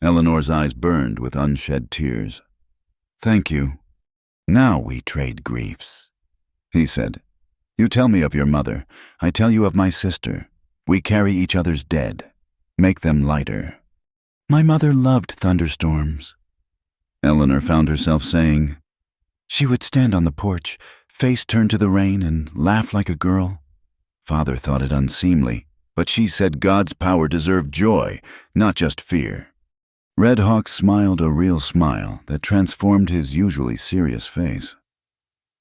Eleanor's eyes burned with unshed tears. Thank you. Now we trade griefs, he said. You tell me of your mother. I tell you of my sister. We carry each other's dead. Make them lighter. My mother loved thunderstorms. Eleanor found herself saying. She would stand on the porch, face turned to the rain, and laugh like a girl. Father thought it unseemly, but she said God's power deserved joy, not just fear. Red Hawk smiled a real smile that transformed his usually serious face.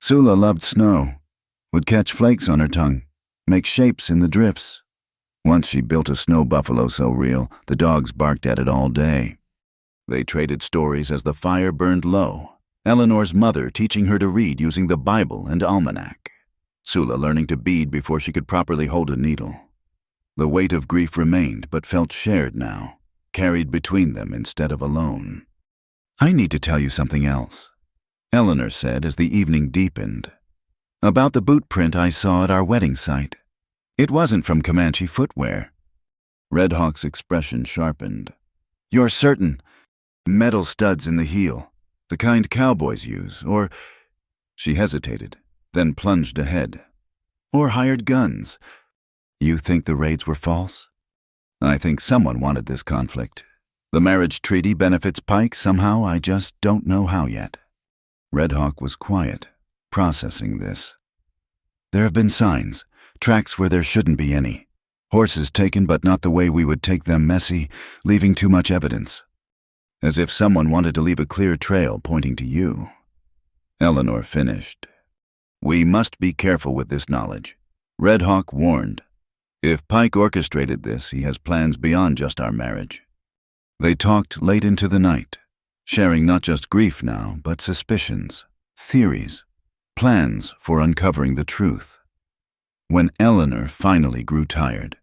Sula loved snow, would catch flakes on her tongue, make shapes in the drifts. Once she built a snow buffalo so real, the dogs barked at it all day. They traded stories as the fire burned low, Eleanor's mother teaching her to read using the Bible and almanac, Sula learning to bead before she could properly hold a needle. The weight of grief remained but felt shared now, carried between them instead of alone. I need to tell you something else, Eleanor said as the evening deepened. About the boot print I saw at our wedding site. It wasn't from Comanche footwear. Red Hawk's expression sharpened. You're certain? Metal studs in the heel, the kind cowboys use, or... She hesitated, then plunged ahead. Or hired guns. You think the raids were false? I think someone wanted this conflict. The marriage treaty benefits Pike somehow, I just don't know how yet. Red Hawk was quiet, processing this. There have been signs, tracks where there shouldn't be any. Horses taken but not the way we would take them, messy, leaving too much evidence. As if someone wanted to leave a clear trail pointing to you. Eleanor finished. We must be careful with this knowledge. Red Hawk warned. If Pike orchestrated this, he has plans beyond just our marriage. They talked late into the night, sharing not just grief now, but suspicions, theories, plans for uncovering the truth. When Eleanor finally grew tired,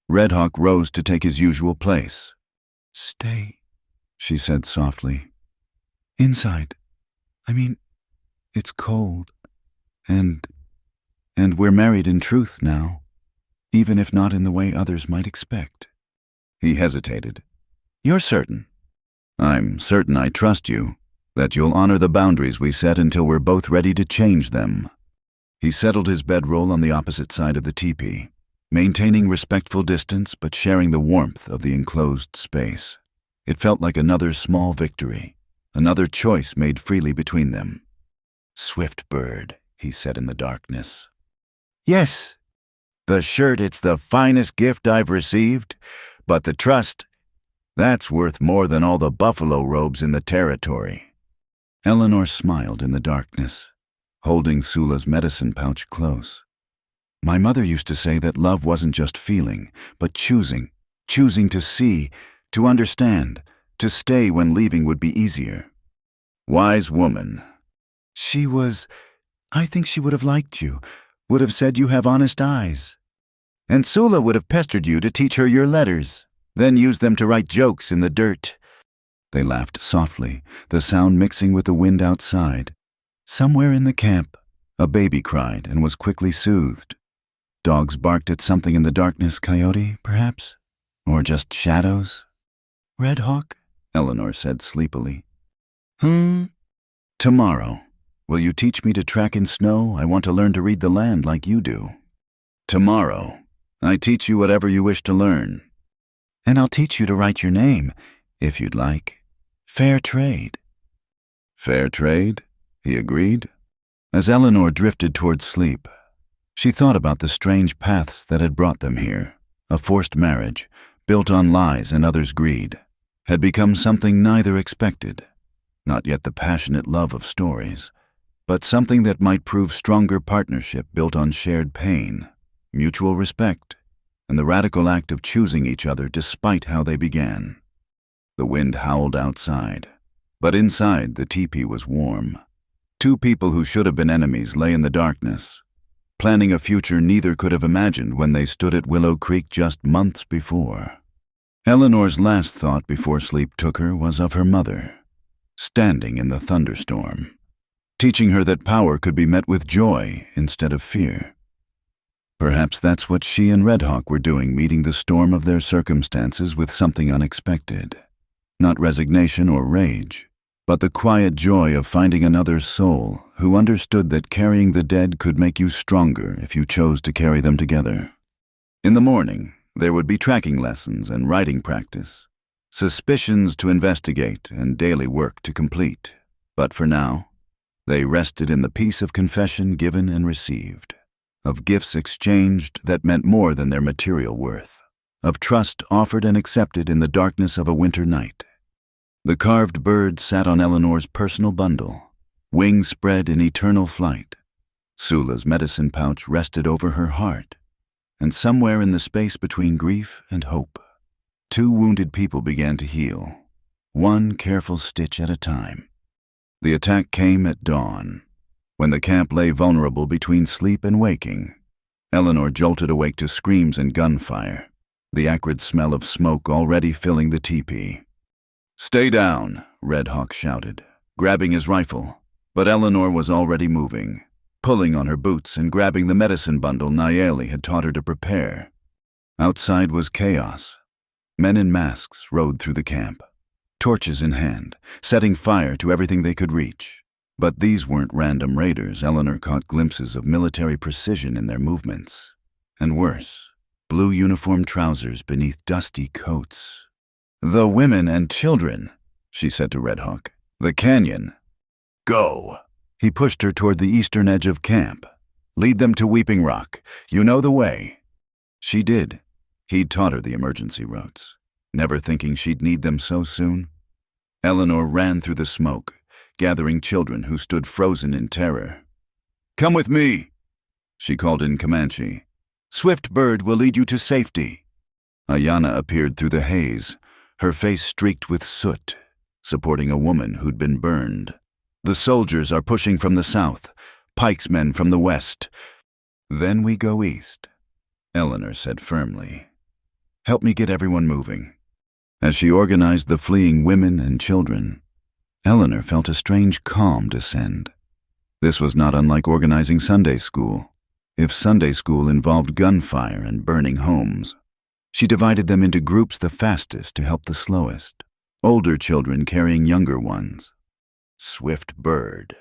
Red Hawk rose to take his usual place. Stay, she said softly. Inside. I mean, it's cold. And we're married in truth now, even if not in the way others might expect. He hesitated. You're certain? I'm certain I trust you, that you'll honor the boundaries we set until we're both ready to change them. He settled his bedroll on the opposite side of the teepee, maintaining respectful distance but sharing the warmth of the enclosed space. It felt like another small victory, another choice made freely between them. Swift bird, he said in the darkness. Yes. The shirt, it's the finest gift I've received, but the trust, that's worth more than all the buffalo robes in the territory. Eleanor smiled in the darkness, holding Sula's medicine pouch close. My mother used to say that love wasn't just feeling, but choosing to see, to understand, to stay when leaving would be easier. Wise woman. I think she would have liked you, would have said you have honest eyes. And Sula would have pestered you to teach her your letters, then used them to write jokes in the dirt. They laughed softly, the sound mixing with the wind outside. Somewhere in the camp, a baby cried and was quickly soothed. Dogs barked at something in the darkness, coyote, perhaps? Or just shadows? Red Hawk? Eleanor said sleepily. Tomorrow. Will you teach me to track in snow? I want to learn to read the land like you do. Tomorrow. I teach you whatever you wish to learn. And I'll teach you to write your name, if you'd like. Fair trade. Fair trade, he agreed. As Eleanor drifted toward sleep, she thought about the strange paths that had brought them here. A forced marriage, built on lies and others' greed, had become something neither expected. Not yet the passionate love of stories, but something that might prove stronger partnership built on shared pain, mutual respect, and the radical act of choosing each other despite how they began. The wind howled outside, but inside the teepee was warm. Two people who should have been enemies lay in the darkness, planning a future neither could have imagined when they stood at Willow Creek just months before. Eleanor's last thought before sleep took her was of her mother, standing in the thunderstorm, teaching her that power could be met with joy instead of fear. Perhaps that's what she and Red Hawk were doing, meeting the storm of their circumstances with something unexpected. Not resignation or rage, but the quiet joy of finding another soul who understood that carrying the dead could make you stronger if you chose to carry them together. In the morning, there would be tracking lessons and writing practice, suspicions to investigate and daily work to complete. But for now, they rested in the peace of confession given and received, of gifts exchanged that meant more than their material worth, of trust offered and accepted in the darkness of a winter night. The carved bird sat on Eleanor's personal bundle, wings spread in eternal flight. Sula's medicine pouch rested over her heart, and somewhere in the space between grief and hope, two wounded people began to heal, one careful stitch at a time. The attack came at dawn, when the camp lay vulnerable between sleep and waking. Eleanor jolted awake to screams and gunfire, the acrid smell of smoke already filling the teepee. "Stay down," Red Hawk shouted, grabbing his rifle, but Eleanor was already moving, pulling on her boots and grabbing the medicine bundle Nayeli had taught her to prepare. Outside was chaos. Men in masks rode through the camp, torches in hand, setting fire to everything they could reach. But these weren't random raiders. Eleanor caught glimpses of military precision in their movements. And worse, blue uniform trousers beneath dusty coats. "The women and children," she said to Red Hawk. "The canyon." "Go." He pushed her toward the eastern edge of camp. "Lead them to Weeping Rock. You know the way." She did. He'd taught her the emergency routes, never thinking she'd need them so soon. Eleanor ran through the smoke, gathering children who stood frozen in terror. "Come with me," she called in Comanche. "Swift Bird will lead you to safety." Ayana appeared through the haze, her face streaked with soot, supporting a woman who'd been burned. "The soldiers are pushing from the south, Pike's men from the west. Then we go east," Eleanor said firmly. "Help me get everyone moving." As she organized the fleeing women and children, Eleanor felt a strange calm descend. This was not unlike organizing Sunday school, if Sunday school involved gunfire and burning homes. She divided them into groups the fastest to help the slowest, older children carrying younger ones. Swift Bird.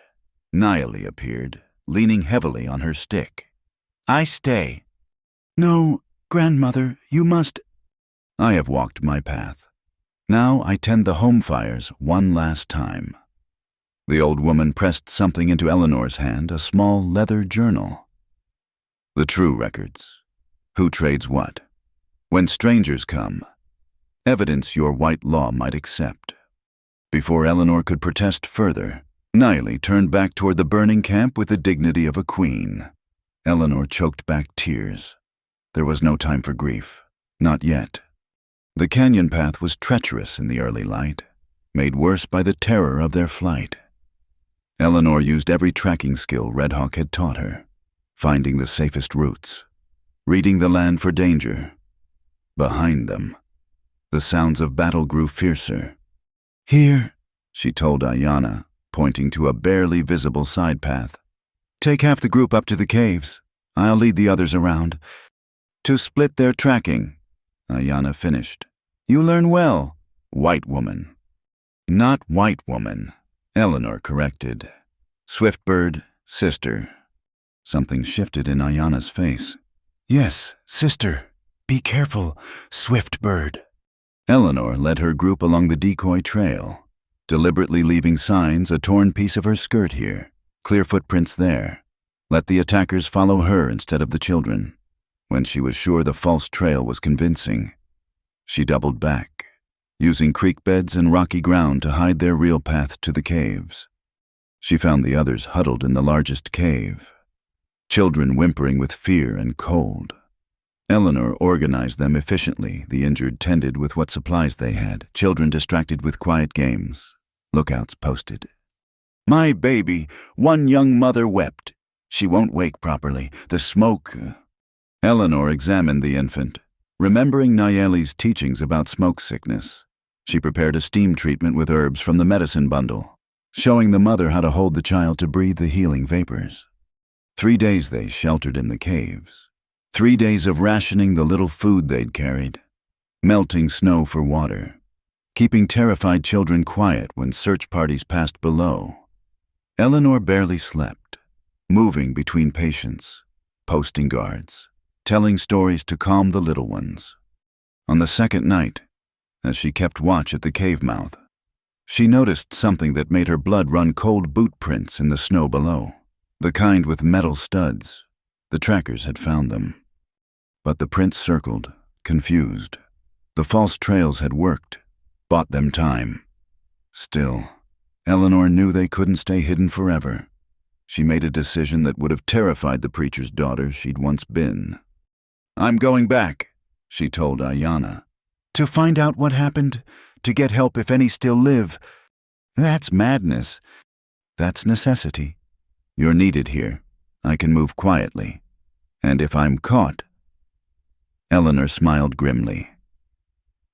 Nayeli appeared, leaning heavily on her stick. "I stay." "No, grandmother, you must—" "I have walked my path. Now I tend the home fires one last time." The old woman pressed something into Eleanor's hand, a small leather journal. "The true records. Who trades what? When strangers come. Evidence your white law might accept." Before Eleanor could protest further, Nayeli turned back toward the burning camp with the dignity of a queen. Eleanor choked back tears. There was no time for grief. Not yet. The canyon path was treacherous in the early light, made worse by the terror of their flight. Eleanor used every tracking skill Red Hawk had taught her, finding the safest routes, reading the land for danger. Behind them, the sounds of battle grew fiercer. "Here," she told Ayana, pointing to a barely visible side path. "Take half the group up to the caves. I'll lead the others around. To split their tracking," Ayana finished. "You learn well, white woman." "Not white woman," Eleanor corrected. "Swiftbird, sister." Something shifted in Ayana's face. "Yes, sister. Be careful, Swiftbird." Eleanor led her group along the decoy trail, deliberately leaving signs, a torn piece of her skirt here, clear footprints there. Let the attackers follow her instead of the children. When she was sure the false trail was convincing, she doubled back, using creek beds and rocky ground to hide their real path to the caves. She found the others huddled in the largest cave, children whimpering with fear and cold. Eleanor organized them efficiently, the injured tended with what supplies they had, children distracted with quiet games, lookouts posted. "My baby," one young mother wept. "She won't wake properly. The smoke—" Eleanor examined the infant, remembering Nayeli's teachings about smoke sickness. She prepared a steam treatment with herbs from the medicine bundle, showing the mother how to hold the child to breathe the healing vapors. 3 days they sheltered in the caves. 3 days of rationing the little food they'd carried, melting snow for water, keeping terrified children quiet when search parties passed below. Eleanor barely slept, moving between patients, posting guards, telling stories to calm the little ones. On the second night, as she kept watch at the cave mouth, she noticed something that made her blood run cold: boot prints in the snow below, the kind with metal studs. The trackers had found them. But the prints circled, confused. The false trails had worked, bought them time. Still, Eleanor knew they couldn't stay hidden forever. She made a decision that would have terrified the preacher's daughter she'd once been. "I'm going back," she told Ayanna. "To find out what happened? To get help if any still live? That's madness. That's necessity. You're needed here. I can move quietly. And if I'm caught—" Eleanor smiled grimly.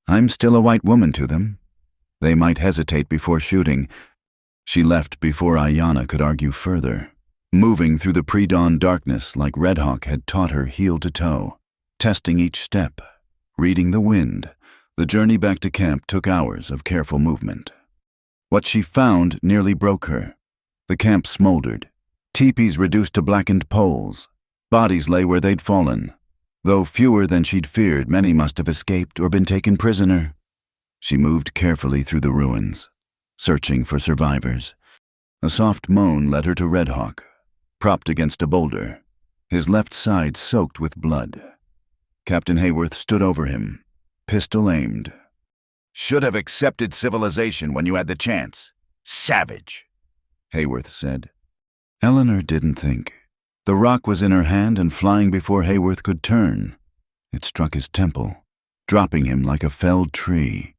"I'm still a white woman to them. They might hesitate before shooting." She left before Ayanna could argue further, moving through the pre-dawn darkness like Red Hawk had taught her, heel to toe, testing each step, reading the wind. The journey back to camp took hours of careful movement. What she found nearly broke her. The camp smoldered, teepees reduced to blackened poles. Bodies lay where they'd fallen. Though fewer than she'd feared, many must have escaped or been taken prisoner. She moved carefully through the ruins, searching for survivors. A soft moan led her to Red Hawk, propped against a boulder, his left side soaked with blood. Captain Hayworth stood over him, pistol aimed. "Should have accepted civilization when you had the chance. Savage," Hayworth said. Eleanor didn't think. The rock was in her hand and flying before Hayworth could turn. It struck his temple, dropping him like a felled tree.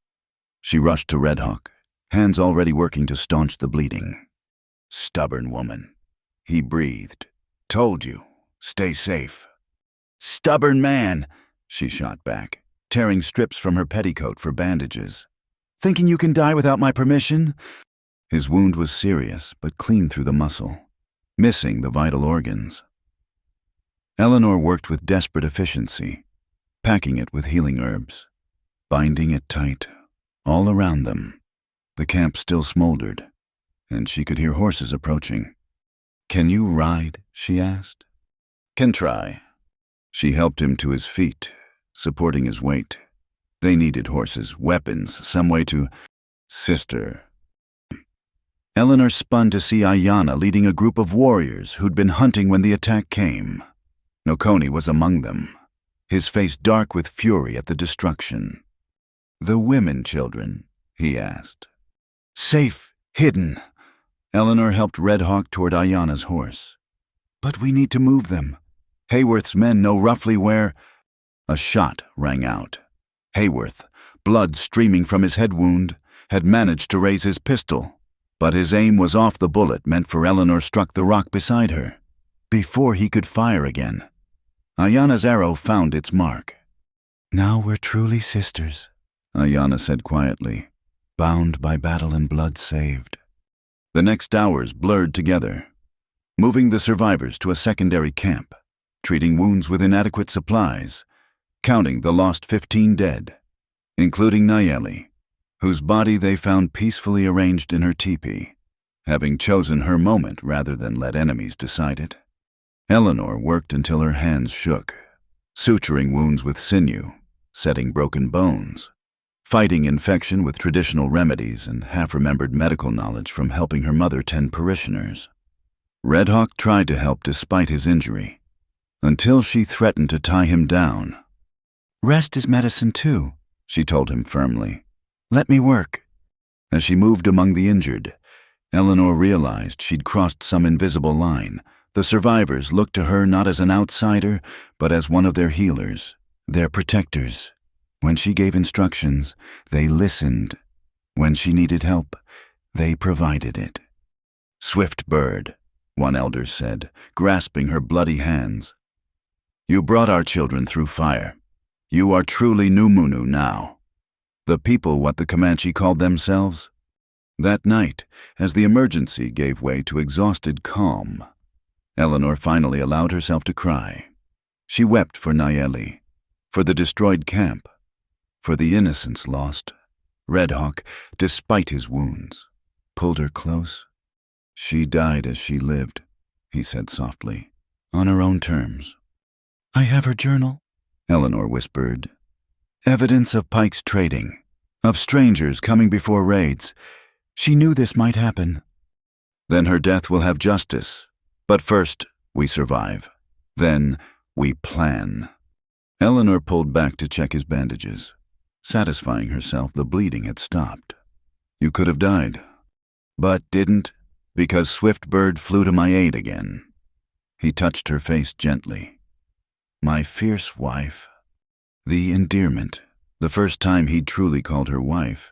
She rushed to Red Hawk, hands already working to staunch the bleeding. "Stubborn woman," he breathed. "Told you, stay safe." "Stubborn man," she shot back, tearing strips from her petticoat for bandages. "Thinking you can die without my permission?" His wound was serious, but clean through the muscle, missing the vital organs. Eleanor worked with desperate efficiency, packing it with healing herbs, binding it tight, all around them. The camp still smoldered, and she could hear horses approaching. "Can you ride?" she asked. "Can try." She helped him to his feet, supporting his weight. They needed horses, weapons, some way to— "Sister." Eleanor spun to see Ayanna leading a group of warriors who'd been hunting when the attack came. Nokoni was among them, his face dark with fury at the destruction. "The women, children?" he asked. "Safe, hidden." Eleanor helped Red Hawk toward Ayanna's horse. "But we need to move them. Hayworth's men know roughly where—" A shot rang out. Hayworth, blood streaming from his head wound, had managed to raise his pistol, but his aim was off the bullet meant for Eleanor struck the rock beside her, before he could fire again. Ayanna's arrow found its mark. "Now we're truly sisters," Ayanna said quietly, bound by battle and blood saved. The next hours blurred together, moving the survivors to a secondary camp, treating wounds with inadequate supplies, counting the lost 15 dead, including Nayeli, whose body they found peacefully arranged in her teepee, having chosen her moment rather than let enemies decide it. Eleanor worked until her hands shook, suturing wounds with sinew, setting broken bones, fighting infection with traditional remedies and half-remembered medical knowledge from helping her mother tend parishioners. Red Hawk tried to help despite his injury, until she threatened to tie him down. "Rest is medicine too," she told him firmly. "Let me work." As she moved among the injured, Eleanor realized she'd crossed some invisible line. The survivors looked to her not as an outsider, but as one of their healers, their protectors. When she gave instructions, they listened. When she needed help, they provided it. "Swift bird," one elder said, grasping her bloody hands. "You brought our children through fire. You are truly Numunu now." The people what the Comanche called themselves. That night, as the emergency gave way to exhausted calm, Eleanor finally allowed herself to cry. She wept for Nayeli, for the destroyed camp, for the innocents lost. Red Hawk, despite his wounds, pulled her close. She died as she lived, he said softly, on her own terms. I have her journal, Eleanor whispered. Evidence of Pike's trading, of strangers coming before raids. She knew this might happen. Then her death will have justice. But first, we survive. Then, we plan. Eleanor pulled back to check his bandages, satisfying herself the bleeding had stopped. You could have died, but didn't, because Swift Bird flew to my aid again. He touched her face gently. My fierce wife. The endearment, the first time he'd truly called her wife,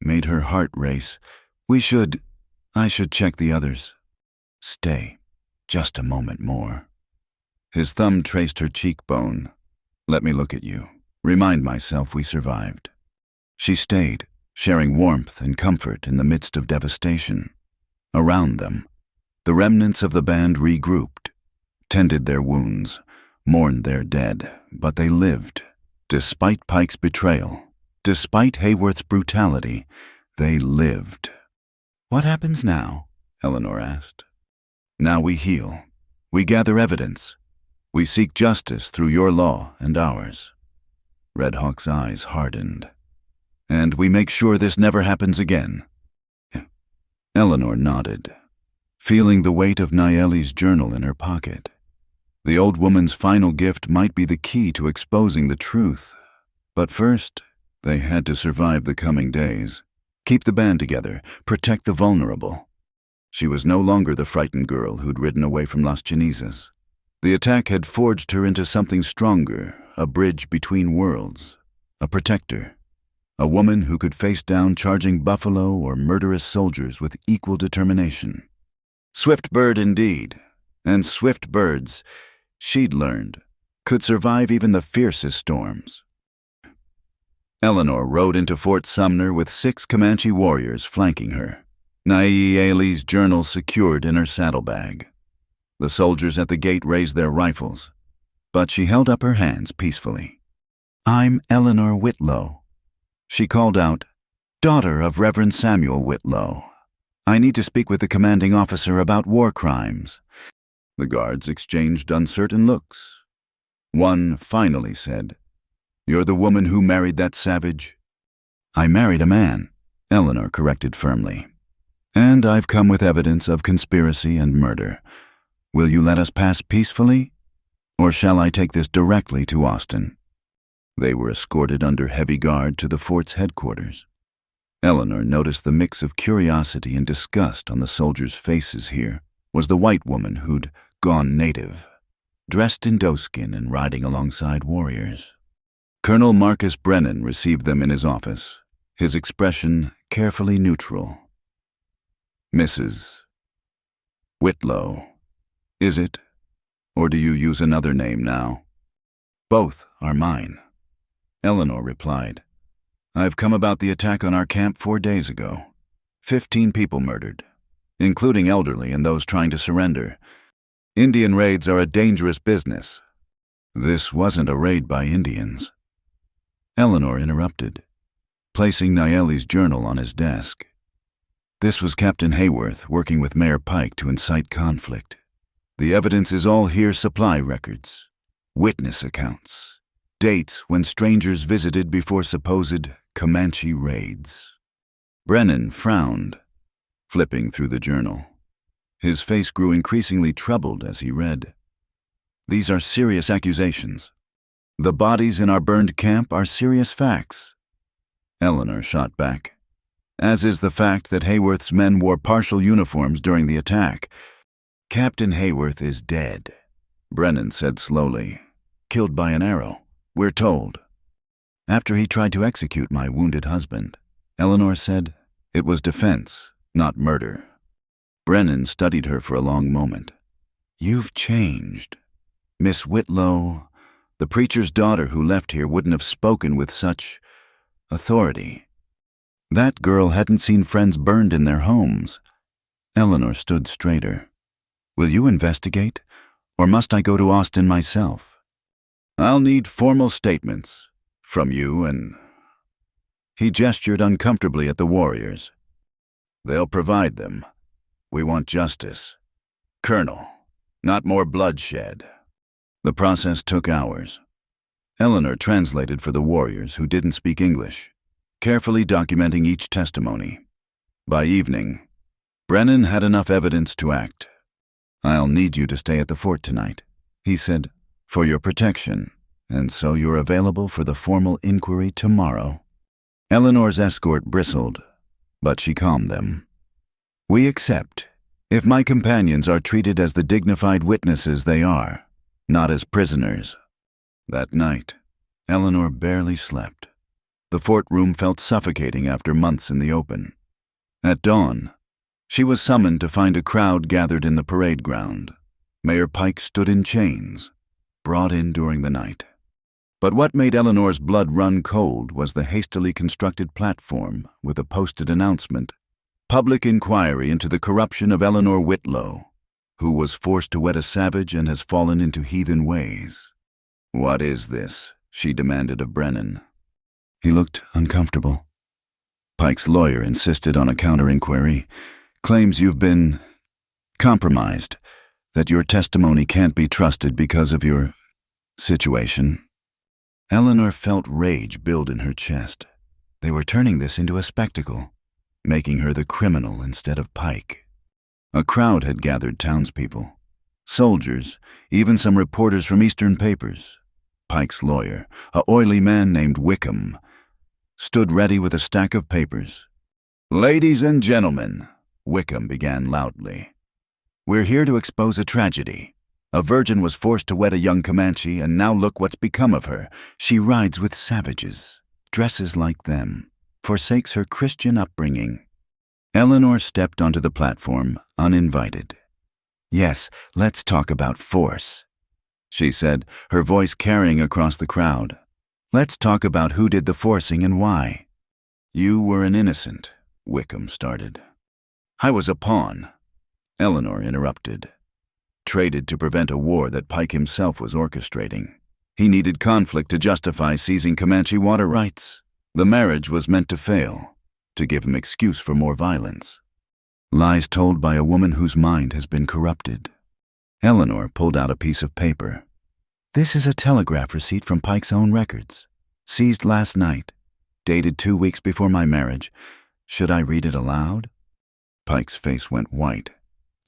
made her heart race. I should check the others. Stay, just a moment more. His thumb traced her cheekbone. Let me look at you, remind myself we survived. She stayed, sharing warmth and comfort in the midst of devastation. Around them, the remnants of the band regrouped, tended their wounds, mourned their dead, but they lived. Despite Pike's betrayal, despite Hayworth's brutality, they lived. What happens now? Eleanor asked. Now we heal. We gather evidence. We seek justice through your law and ours. Red Hawk's eyes hardened. And we make sure this never happens again. Eleanor nodded, feeling the weight of Nayeli's journal in her pocket. The old woman's final gift might be the key to exposing the truth. But first, they had to survive the coming days. Keep the band together, protect the vulnerable. She was no longer the frightened girl who'd ridden away from Las Cenizas. The attack had forged her into something stronger, a bridge between worlds, a protector, a woman who could face down charging buffalo or murderous soldiers with equal determination. Swift bird indeed, and swift birds, she'd learned, could survive even the fiercest storms. Eleanor rode into Fort Sumner with 6 Comanche warriors flanking her, Nayeli's journal secured in her saddlebag. The soldiers at the gate raised their rifles, but she held up her hands peacefully. I'm Eleanor Whitlow. She called out, daughter of Reverend Samuel Whitlow. I need to speak with the commanding officer about war crimes. The guards exchanged uncertain looks. One finally said, You're the woman who married that savage? I married a man, Eleanor corrected firmly. And I've come with evidence of conspiracy and murder. Will you let us pass peacefully? Or shall I take this directly to Austin? They were escorted under heavy guard to the fort's headquarters. Eleanor noticed the mix of curiosity and disgust on the soldiers' faces here was the white woman who'd gone native, dressed in doeskin and riding alongside warriors. Colonel Marcus Brennan received them in his office, his expression carefully neutral. Mrs. Whitlow, is it? Or do you use another name now? Both are mine, Eleanor replied. I've come about the attack on our camp 4 days ago. 15 people murdered, including elderly and those trying to surrender. Indian raids are a dangerous business. This wasn't a raid by Indians. Eleanor interrupted, placing Nayeli's journal on his desk. This was Captain Hayworth working with Mayor Pike to incite conflict. The evidence is all here: supply records, witness accounts, dates when strangers visited before supposed Comanche raids. Brennan frowned, flipping through the journal. His face grew increasingly troubled as he read. These are serious accusations. The bodies in our burned camp are serious facts. Eleanor shot back, as is the fact that Hayworth's men wore partial uniforms during the attack. Captain Hayworth is dead, Brennan said slowly. Killed by an arrow, we're told. After he tried to execute my wounded husband, Eleanor said, it was defense, not murder. Brennan studied her for a long moment. You've changed. Miss Whitlow, the preacher's daughter who left here, wouldn't have spoken with such authority. That girl hadn't seen friends burned in their homes. Eleanor stood straighter. Will you investigate, or must I go to Austin myself? I'll need formal statements from you and... He gestured uncomfortably at the warriors. They'll provide them. We want justice. Colonel, not more bloodshed. The process took hours. Eleanor translated for the warriors who didn't speak English, carefully documenting each testimony. By evening, Brennan had enough evidence to act. I'll need you to stay at the fort tonight, he said, for your protection, and so you're available for the formal inquiry tomorrow. Eleanor's escort bristled, but she calmed them. We accept, if my companions are treated as the dignified witnesses they are, not as prisoners. That night, Eleanor barely slept. The fort room felt suffocating after months in the open. At dawn, she was summoned to find a crowd gathered in the parade ground. Mayor Pike stood in chains, brought in during the night. But what made Eleanor's blood run cold was the hastily constructed platform with a posted announcement: public inquiry into the corruption of Eleanor Whitlow, who was forced to wed a savage and has fallen into heathen ways. What is this? She demanded of Brennan. He looked uncomfortable. Pike's lawyer insisted on a counter-inquiry, claims you've been compromised, that your testimony can't be trusted because of your situation. Eleanor felt rage build in her chest. They were turning this into a spectacle, making her the criminal instead of Pike. A crowd had gathered townspeople, soldiers, even some reporters from Eastern papers. Pike's lawyer, a oily man named Wickham, stood ready with a stack of papers. Ladies and gentlemen, Wickham began loudly, we're here to expose a tragedy. A virgin was forced to wed a young Comanche, and now look what's become of her. She rides with savages, dresses like them, forsakes her Christian upbringing. Eleanor stepped onto the platform, uninvited. Yes, let's talk about force, she said, her voice carrying across the crowd. Let's talk about who did the forcing and why. You were an innocent, Wickham started. I was a pawn, Eleanor interrupted. Traded to prevent a war that Pike himself was orchestrating. He needed conflict to justify seizing Comanche water rights. The marriage was meant to fail, to give him excuse for more violence. Lies told by a woman whose mind has been corrupted. Eleanor pulled out a piece of paper. This is a telegraph receipt from Pike's own records, seized last night, dated 2 weeks before my marriage. Should I read it aloud? Pike's face went white.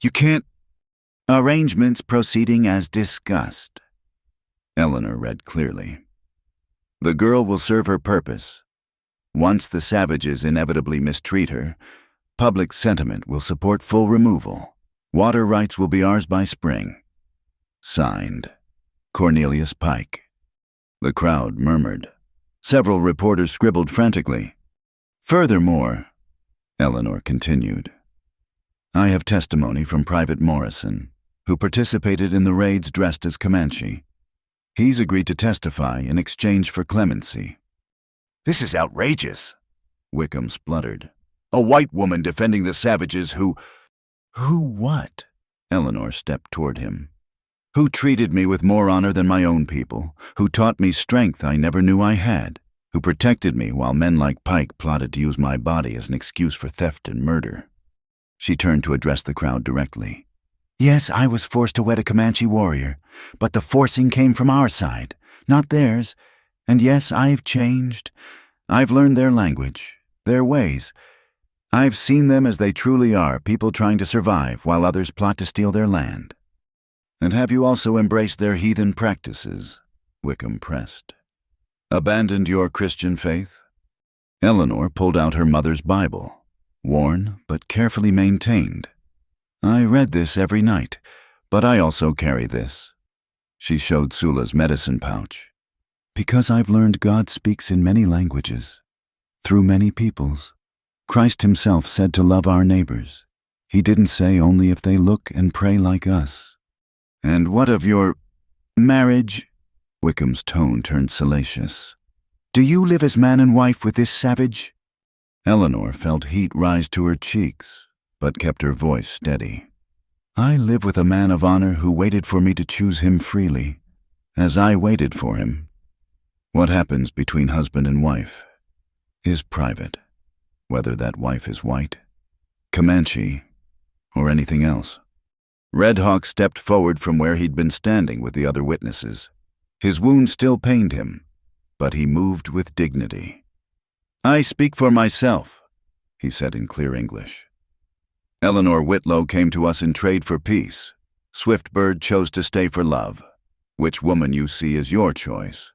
You can't. Arrangements proceeding as discussed. Eleanor read clearly. The girl will serve her purpose. Once the savages inevitably mistreat her, public sentiment will support full removal. Water rights will be ours by spring. Signed, Cornelius Pike. The crowd murmured. Several reporters scribbled frantically. Furthermore, Eleanor continued, I have testimony from Private Morrison, who participated in the raids dressed as Comanche. He's agreed to testify in exchange for clemency. This is outrageous, Wickham spluttered. A white woman defending the savages who... Who what? Eleanor stepped toward him. Who treated me with more honor than my own people, who taught me strength I never knew I had, who protected me while men like Pike plotted to use my body as an excuse for theft and murder. She turned to address the crowd directly. Yes, I was forced to wed a Comanche warrior, but the forcing came from our side, not theirs. And yes, I've changed. I've learned their language, their ways. I've seen them as they truly are, people trying to survive while others plot to steal their land. And have you also embraced their heathen practices? Wickham pressed. Abandoned your Christian faith? Eleanor pulled out her mother's Bible, worn but carefully maintained. I read this every night, but I also carry this. She showed Sula's medicine pouch. Because I've learned God speaks in many languages, through many peoples. Christ himself said to love our neighbors. He didn't say only if they look and pray like us. And what of your marriage? Wickham's tone turned salacious. Do you live as man and wife with this savage? Eleanor felt heat rise to her cheeks, but kept her voice steady. I live with a man of honor who waited for me to choose him freely. as I waited for him. What happens between husband and wife is private, whether that wife is white, Comanche, or anything else. Red Hawk stepped forward from where he'd been standing with the other witnesses. His wound still pained him, but he moved with dignity. "I speak for myself," he said in clear English. "Eleanor Whitlow came to us in trade for peace. Swiftbird chose to stay for love. Which woman you see is your choice.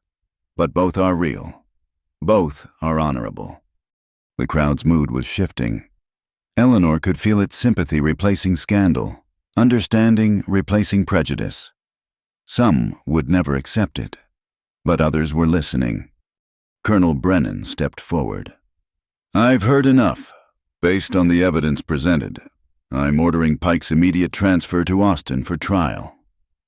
But both are real. Both are honorable." The crowd's mood was shifting. Eleanor could feel its sympathy replacing scandal, understanding replacing prejudice. Some would never accept it, but others were listening. Colonel Brennan stepped forward. "I've heard enough. Based on the evidence presented, I'm ordering Pike's immediate transfer to Austin for trial.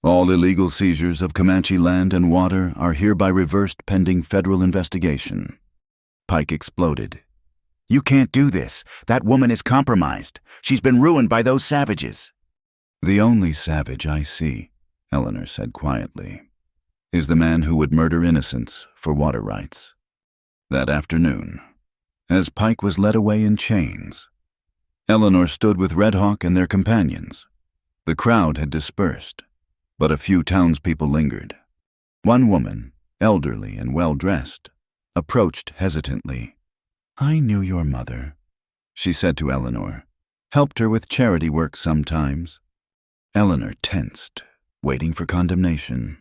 All illegal seizures of Comanche land and water are hereby reversed pending federal investigation." Pike exploded. "You can't do this. That woman is compromised. She's been ruined by those savages." "The only savage I see," Eleanor said quietly, "is the man who would murder innocents for water rights." That afternoon, as Pike was led away in chains, Eleanor stood with Red Hawk and their companions. The crowd had dispersed, but a few townspeople lingered. One woman, elderly and well-dressed, approached hesitantly. "I knew your mother," she said to Eleanor. "Helped her with charity work sometimes." Eleanor tensed, waiting for condemnation.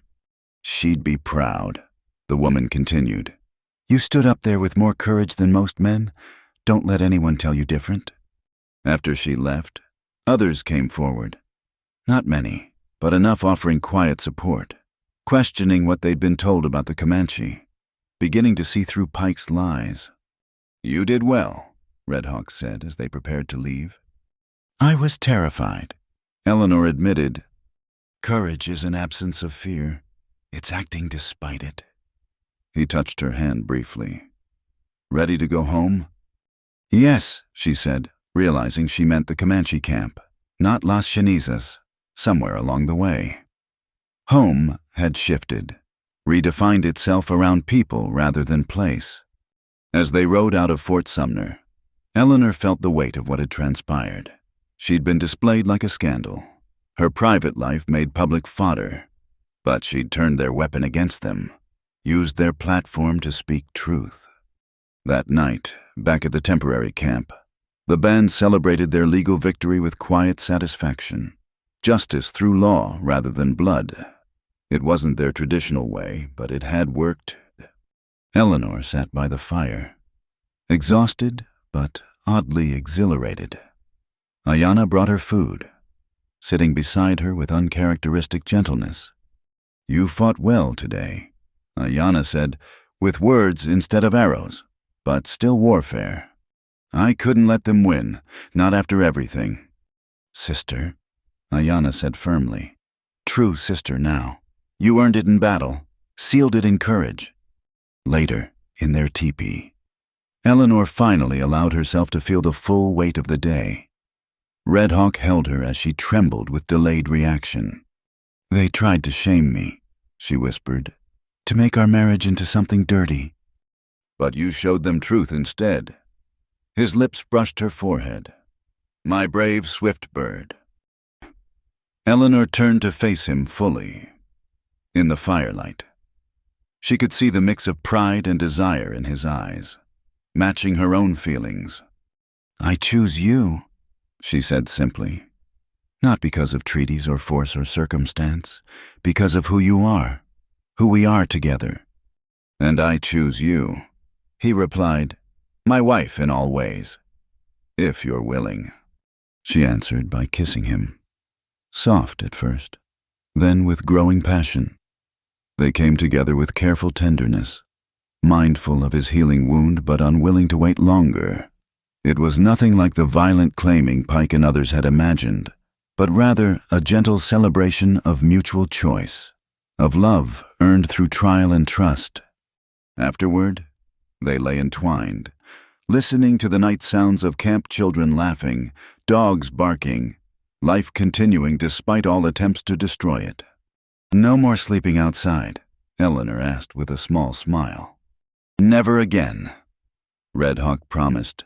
"She'd be proud," the woman continued. "You stood up there with more courage than most men. Don't let anyone tell you different." After she left, others came forward. Not many, but enough offering quiet support, questioning what they'd been told about the Comanche, beginning to see through Pike's lies. "You did well," Red Hawk said as they prepared to leave. "I was terrified," Eleanor admitted. "Courage is an absence of fear. It's acting despite it." He touched her hand briefly. "Ready to go home?" "Yes," she said, realizing she meant the Comanche camp, not Las Cenizas, somewhere along the way. Home had shifted, redefined itself around people rather than place. As they rode out of Fort Sumner, Eleanor felt the weight of what had transpired. She'd been displayed like a scandal, her private life made public fodder, but she'd turned their weapon against them, used their platform to speak truth. That night, back at the temporary camp, the band celebrated their legal victory with quiet satisfaction. Justice through law rather than blood. It wasn't their traditional way, but it had worked. Eleanor sat by the fire, exhausted but oddly exhilarated. Ayanna brought her food, sitting beside her with uncharacteristic gentleness. "You fought well today," Ayanna said, "with words instead of arrows, but still warfare. I couldn't let them win, not after everything." "Sister," Ayanna said firmly. "True sister now. You earned it in battle, sealed it in courage." Later, in their teepee, Eleanor finally allowed herself to feel the full weight of the day. Red Hawk held her as she trembled with delayed reaction. "They tried to shame me," she whispered, "to make our marriage into something dirty." "But you showed them truth instead." His lips brushed her forehead. "My brave swift bird." Eleanor turned to face him fully. In the firelight, she could see the mix of pride and desire in his eyes, matching her own feelings. "I choose you," she said simply. "Not because of treaties or force or circumstance, because of who you are, who we are together." "And I choose you," he replied, "my wife in all ways, if you're willing." She answered by kissing him, soft at first, then with growing passion. They came together with careful tenderness, mindful of his healing wound but unwilling to wait longer. It was nothing like the violent claiming Pike and others had imagined, but rather a gentle celebration of mutual choice, of love earned through trial and trust. Afterward, they lay entwined, listening to the night sounds of camp children laughing, dogs barking, life continuing despite all attempts to destroy it. No more sleeping outside, Eleanor asked with a small smile. Never again, Red Hawk promised.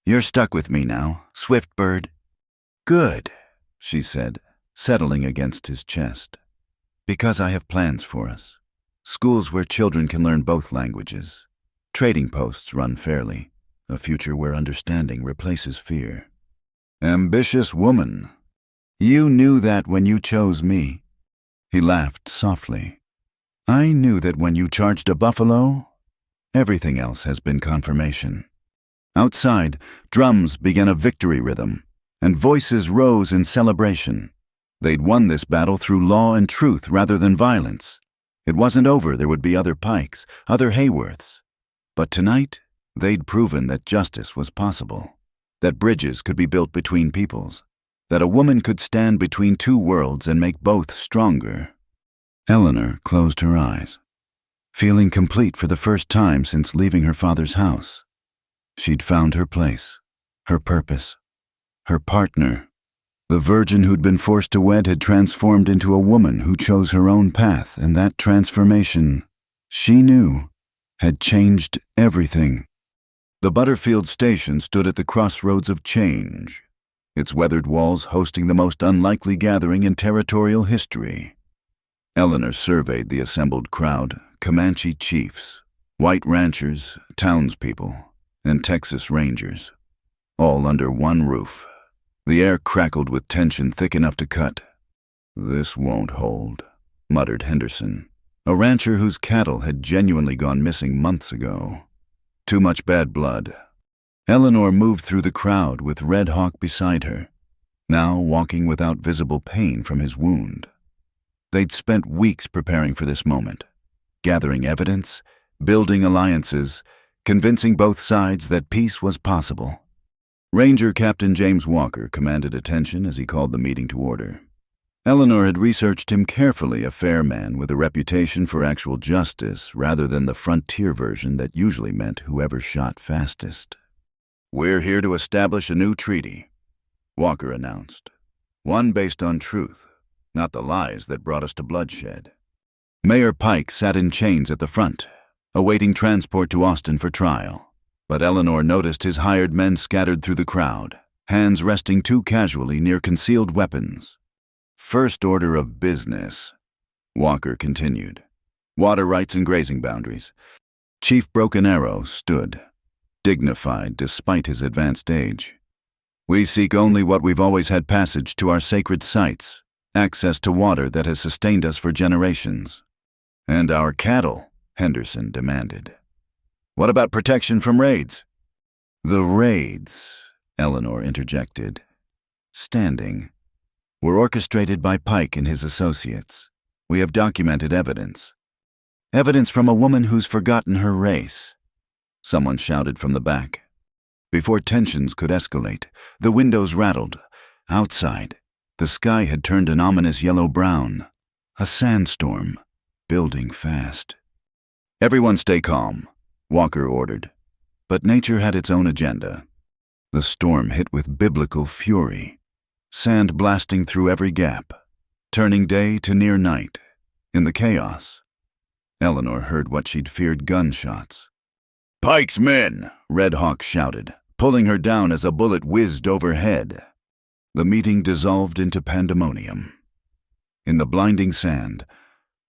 You're stuck with me now, Swift Bird. Good, she said, settling against his chest. Because I have plans for us. Schools where children can learn both languages. Trading posts run fairly. A future where understanding replaces fear. Ambitious woman. You knew that when you chose me. He laughed softly. I knew that when you charged a buffalo. Everything else has been confirmation. Outside, drums began a victory rhythm, and voices rose in celebration. They'd won this battle through law and truth rather than violence. It wasn't over. There would be other Pikes, other Hayworths. But tonight, they'd proven that justice was possible, that bridges could be built between peoples, that a woman could stand between two worlds and make both stronger. Eleanor closed her eyes, feeling complete for the first time since leaving her father's house. She'd found her place, her purpose, her partner. The virgin who'd been forced to wed had transformed into a woman who chose her own path, and that transformation, she knew, had changed everything. The Butterfield station stood at the crossroads of change, its weathered walls hosting the most unlikely gathering in territorial history. Eleanor surveyed the assembled crowd, Comanche chiefs, white ranchers, townspeople, and Texas Rangers, all under one roof. The air crackled with tension thick enough to cut. This won't hold, muttered Henderson, a rancher whose cattle had genuinely gone missing months ago. Too much bad blood. Eleanor moved through the crowd with Red Hawk beside her, now walking without visible pain from his wound. They'd spent weeks preparing for this moment, gathering evidence, building alliances, convincing both sides that peace was possible. Ranger Captain James Walker commanded attention as he called the meeting to order. Eleanor had researched him carefully, a fair man with a reputation for actual justice rather than the frontier version that usually meant whoever shot fastest. We're here to establish a new treaty, Walker announced. One based on truth, not the lies that brought us to bloodshed. Mayor Pike sat in chains at the front, awaiting transport to Austin for trial. But Eleanor noticed his hired men scattered through the crowd, hands resting too casually near concealed weapons. First order of business, Walker continued. Water rights and grazing boundaries. Chief Broken Arrow stood, dignified despite his advanced age. We seek only what we've always had: passage to our sacred sites, access to water that has sustained us for generations. And our cattle, Henderson demanded. What about protection from raids? The raids, Eleanor interjected, standing, were orchestrated by Pike and his associates. We have documented evidence. Evidence from a woman who's forgotten her race. Someone shouted from the back. Before tensions could escalate, the windows rattled. Outside, the sky had turned an ominous yellow-brown. A sandstorm, building fast. Everyone stay calm, Walker ordered. But nature had its own agenda. The storm hit with biblical fury, sand blasting through every gap, turning day to near night. In the chaos, Eleanor heard what she'd feared: gunshots. Pike's men, Red Hawk shouted, pulling her down as a bullet whizzed overhead. The meeting dissolved into pandemonium. In the blinding sand,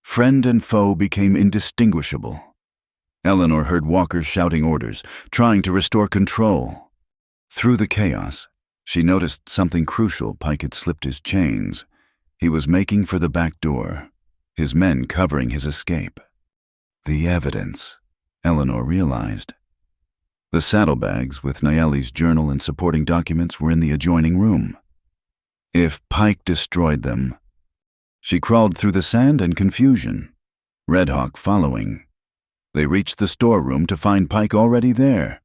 friend and foe became indistinguishable. Eleanor heard Walker shouting orders, trying to restore control. Through the chaos, she noticed something crucial. Pike had slipped his chains. He was making for the back door, his men covering his escape. The evidence, Eleanor realized. The saddlebags with Nayeli's journal and supporting documents were in the adjoining room. If Pike destroyed them, she crawled through the sand and confusion, Red Hawk following. They reached the storeroom to find Pike already there,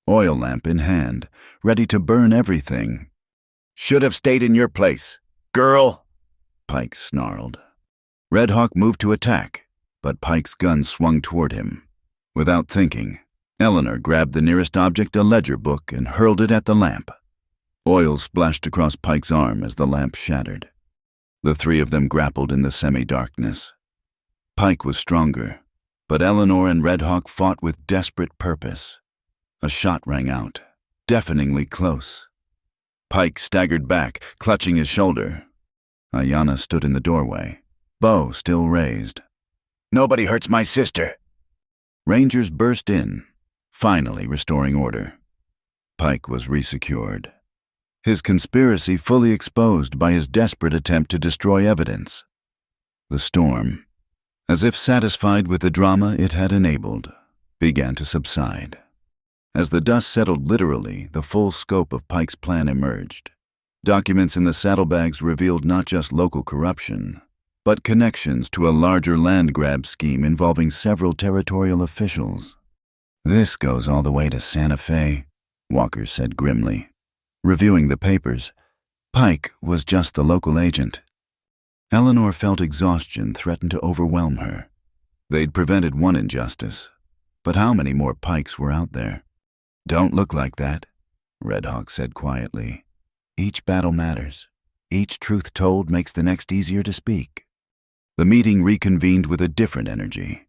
oil lamp in hand, ready to burn everything. Should have stayed in your place, girl, Pike snarled. Red Hawk moved to attack, but Pike's gun swung toward him. Without thinking, Eleanor grabbed the nearest object, a ledger book, and hurled it at the lamp. Oil splashed across Pike's arm as the lamp shattered. The three of them grappled in the semi-darkness. Pike was stronger, but Eleanor and Red Hawk fought with desperate purpose. A shot rang out, deafeningly close. Pike staggered back, clutching his shoulder. Ayanna stood in the doorway, bow still raised. "Nobody hurts my sister!" Rangers burst in, finally restoring order. Pike was resecured. His conspiracy fully exposed by his desperate attempt to destroy evidence. The storm, as if satisfied with the drama it had enabled, began to subside. As the dust settled literally, the full scope of Pike's plan emerged. Documents in the saddlebags revealed not just local corruption, but connections to a larger land grab scheme involving several territorial officials. "This goes all the way to Santa Fe," Walker said grimly. Reviewing the papers, Pike was just the local agent. Eleanor felt exhaustion threaten to overwhelm her. They'd prevented one injustice, but how many more Pikes were out there? "Don't look like that," Red Hawk said quietly. "Each battle matters. Each truth told makes the next easier to speak." The meeting reconvened with a different energy.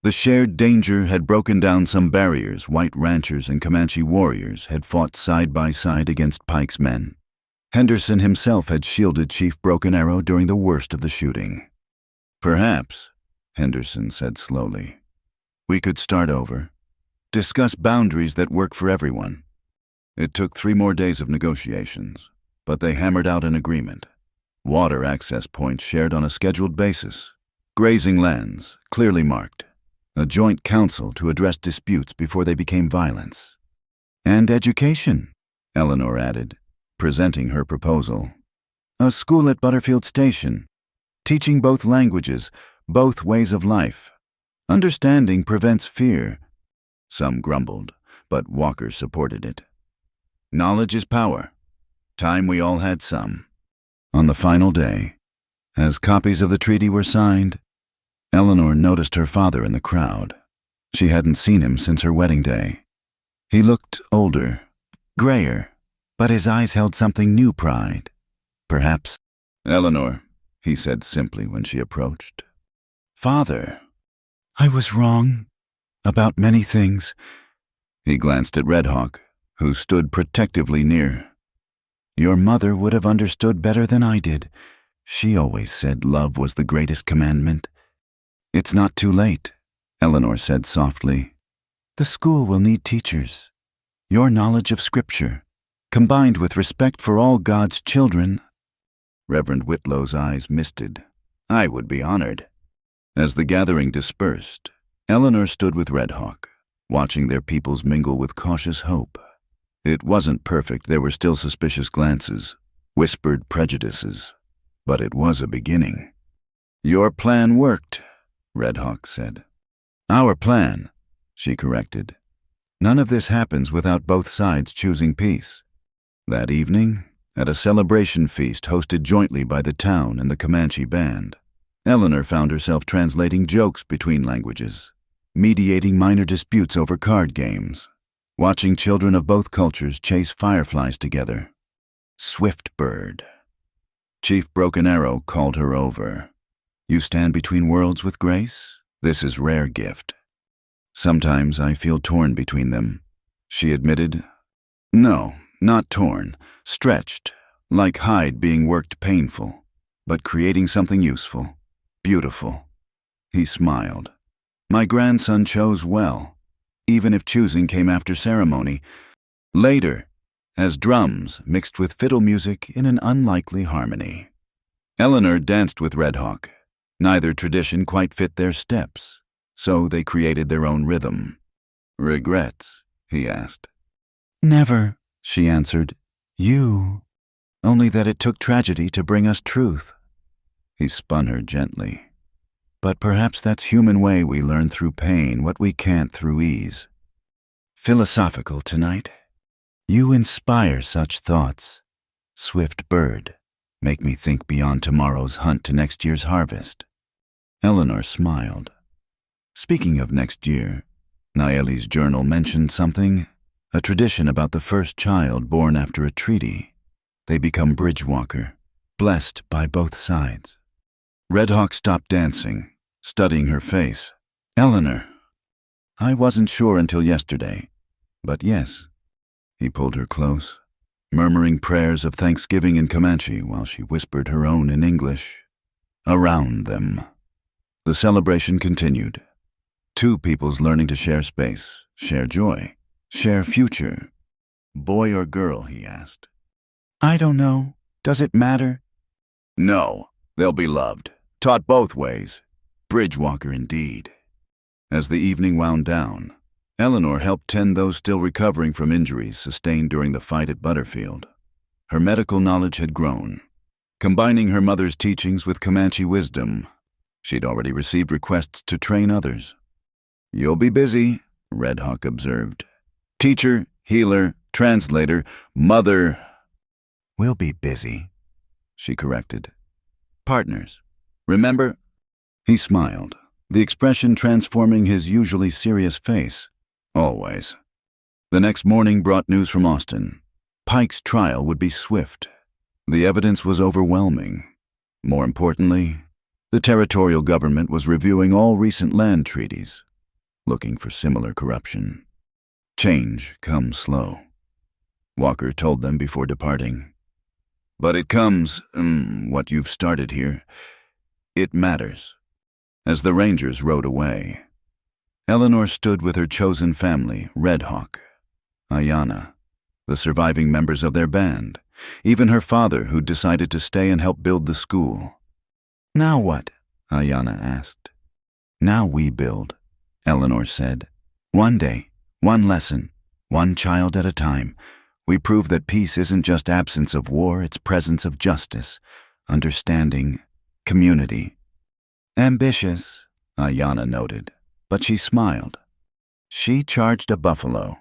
The shared danger had broken down some barriers. White ranchers and Comanche warriors had fought side by side against Pike's men. Henderson himself had shielded Chief Broken Arrow during the worst of the shooting. "Perhaps," Henderson said slowly, "we could start over. Discuss boundaries that work for everyone." It took 3 more days of negotiations, but they hammered out an agreement. Water access points shared on a scheduled basis, grazing lands clearly marked, a joint council to address disputes before they became violence. "And education," Eleanor added, presenting her proposal. "A school at Butterfield Station, teaching both languages, both ways of life. Understanding prevents fear." Some grumbled, but Walker supported it. "Knowledge is power. Time we all had some." On the final day, as copies of the treaty were signed, Eleanor noticed her father in the crowd. She hadn't seen him since her wedding day. He looked older, grayer, but his eyes held something new pride. Perhaps, "Eleanor," he said simply when she approached. "Father, I was wrong about many things." He glanced at Red Hawk, who stood protectively near. "Your mother would have understood better than I did. She always said love was the greatest commandment." "It's not too late," Eleanor said softly. "The school will need teachers. Your knowledge of Scripture, combined with respect for all God's children." Reverend Whitlow's eyes misted. "I would be honored." As the gathering dispersed, Eleanor stood with Red Hawk, watching their peoples mingle with cautious hope. It wasn't perfect. There were still suspicious glances, whispered prejudices, but it was a beginning. "Your plan worked," Red Hawk said. "Our plan," she corrected. "None of this happens without both sides choosing peace." That evening, at a celebration feast hosted jointly by the town and the Comanche band, Eleanor found herself translating jokes between languages, mediating minor disputes over card games, watching children of both cultures chase fireflies together. Swift bird. Chief Broken Arrow called her over. "You stand between worlds with grace? This is rare gift." "Sometimes I feel torn between them," she admitted. "No, not torn. Stretched, like hide being worked painful, but creating something useful, beautiful." He smiled. "My grandson chose well, even if choosing came after ceremony. Later, as drums mixed with fiddle music in an unlikely harmony." Eleanor danced with Red Hawk. Neither tradition quite fit their steps, so they created their own rhythm. "Regrets?" he asked. "Never," she answered. "You. Only that it took tragedy to bring us truth." He spun her gently. "But perhaps that's human way we learn through pain what we can't through ease." "Philosophical tonight. You inspire such thoughts. Swift bird, make me think beyond tomorrow's hunt to next year's harvest." Eleanor smiled. Speaking of next year, Nayeli's journal mentioned something, a tradition about the first child born after a treaty. They become bridge walker, blessed by both sides. Red Hawk stopped dancing, studying her face. "Eleanor, I wasn't sure until yesterday, but yes." He pulled her close, murmuring prayers of thanksgiving in Comanche while she whispered her own in English. Around them. The celebration continued. Two peoples learning to share space, share joy, share future. "Boy or girl?" he asked. "I don't know. Does it matter?" "No, they'll be loved, taught both ways. Bridgewalker indeed." As the evening wound down, Eleanor helped tend those still recovering from injuries sustained during the fight at Butterfield. Her medical knowledge had grown. Combining her mother's teachings with Comanche wisdom, she'd already received requests to train others. "You'll be busy," Red Hawk observed. "Teacher, healer, translator, mother." "We'll be busy," she corrected. "Partners. Remember?" He smiled, the expression transforming his usually serious face. "Always." The next morning brought news from Austin. Pike's trial would be swift. The evidence was overwhelming. More importantly, the territorial government was reviewing all recent land treaties, looking for similar corruption. Change comes slow, Walker told them before departing. "But it comes, what you've started here. It matters." As the Rangers rode away, Eleanor stood with her chosen family, Red Hawk, Ayanna, the surviving members of their band, even her father who'd decided to stay and help build the school. "Now what?" Ayanna asked. "Now we build," Eleanor said. "One day, one lesson, one child at a time. We prove that peace isn't just absence of war, it's presence of justice, understanding, community." "Ambitious," Ayanna noted, but she smiled. "She charged a buffalo."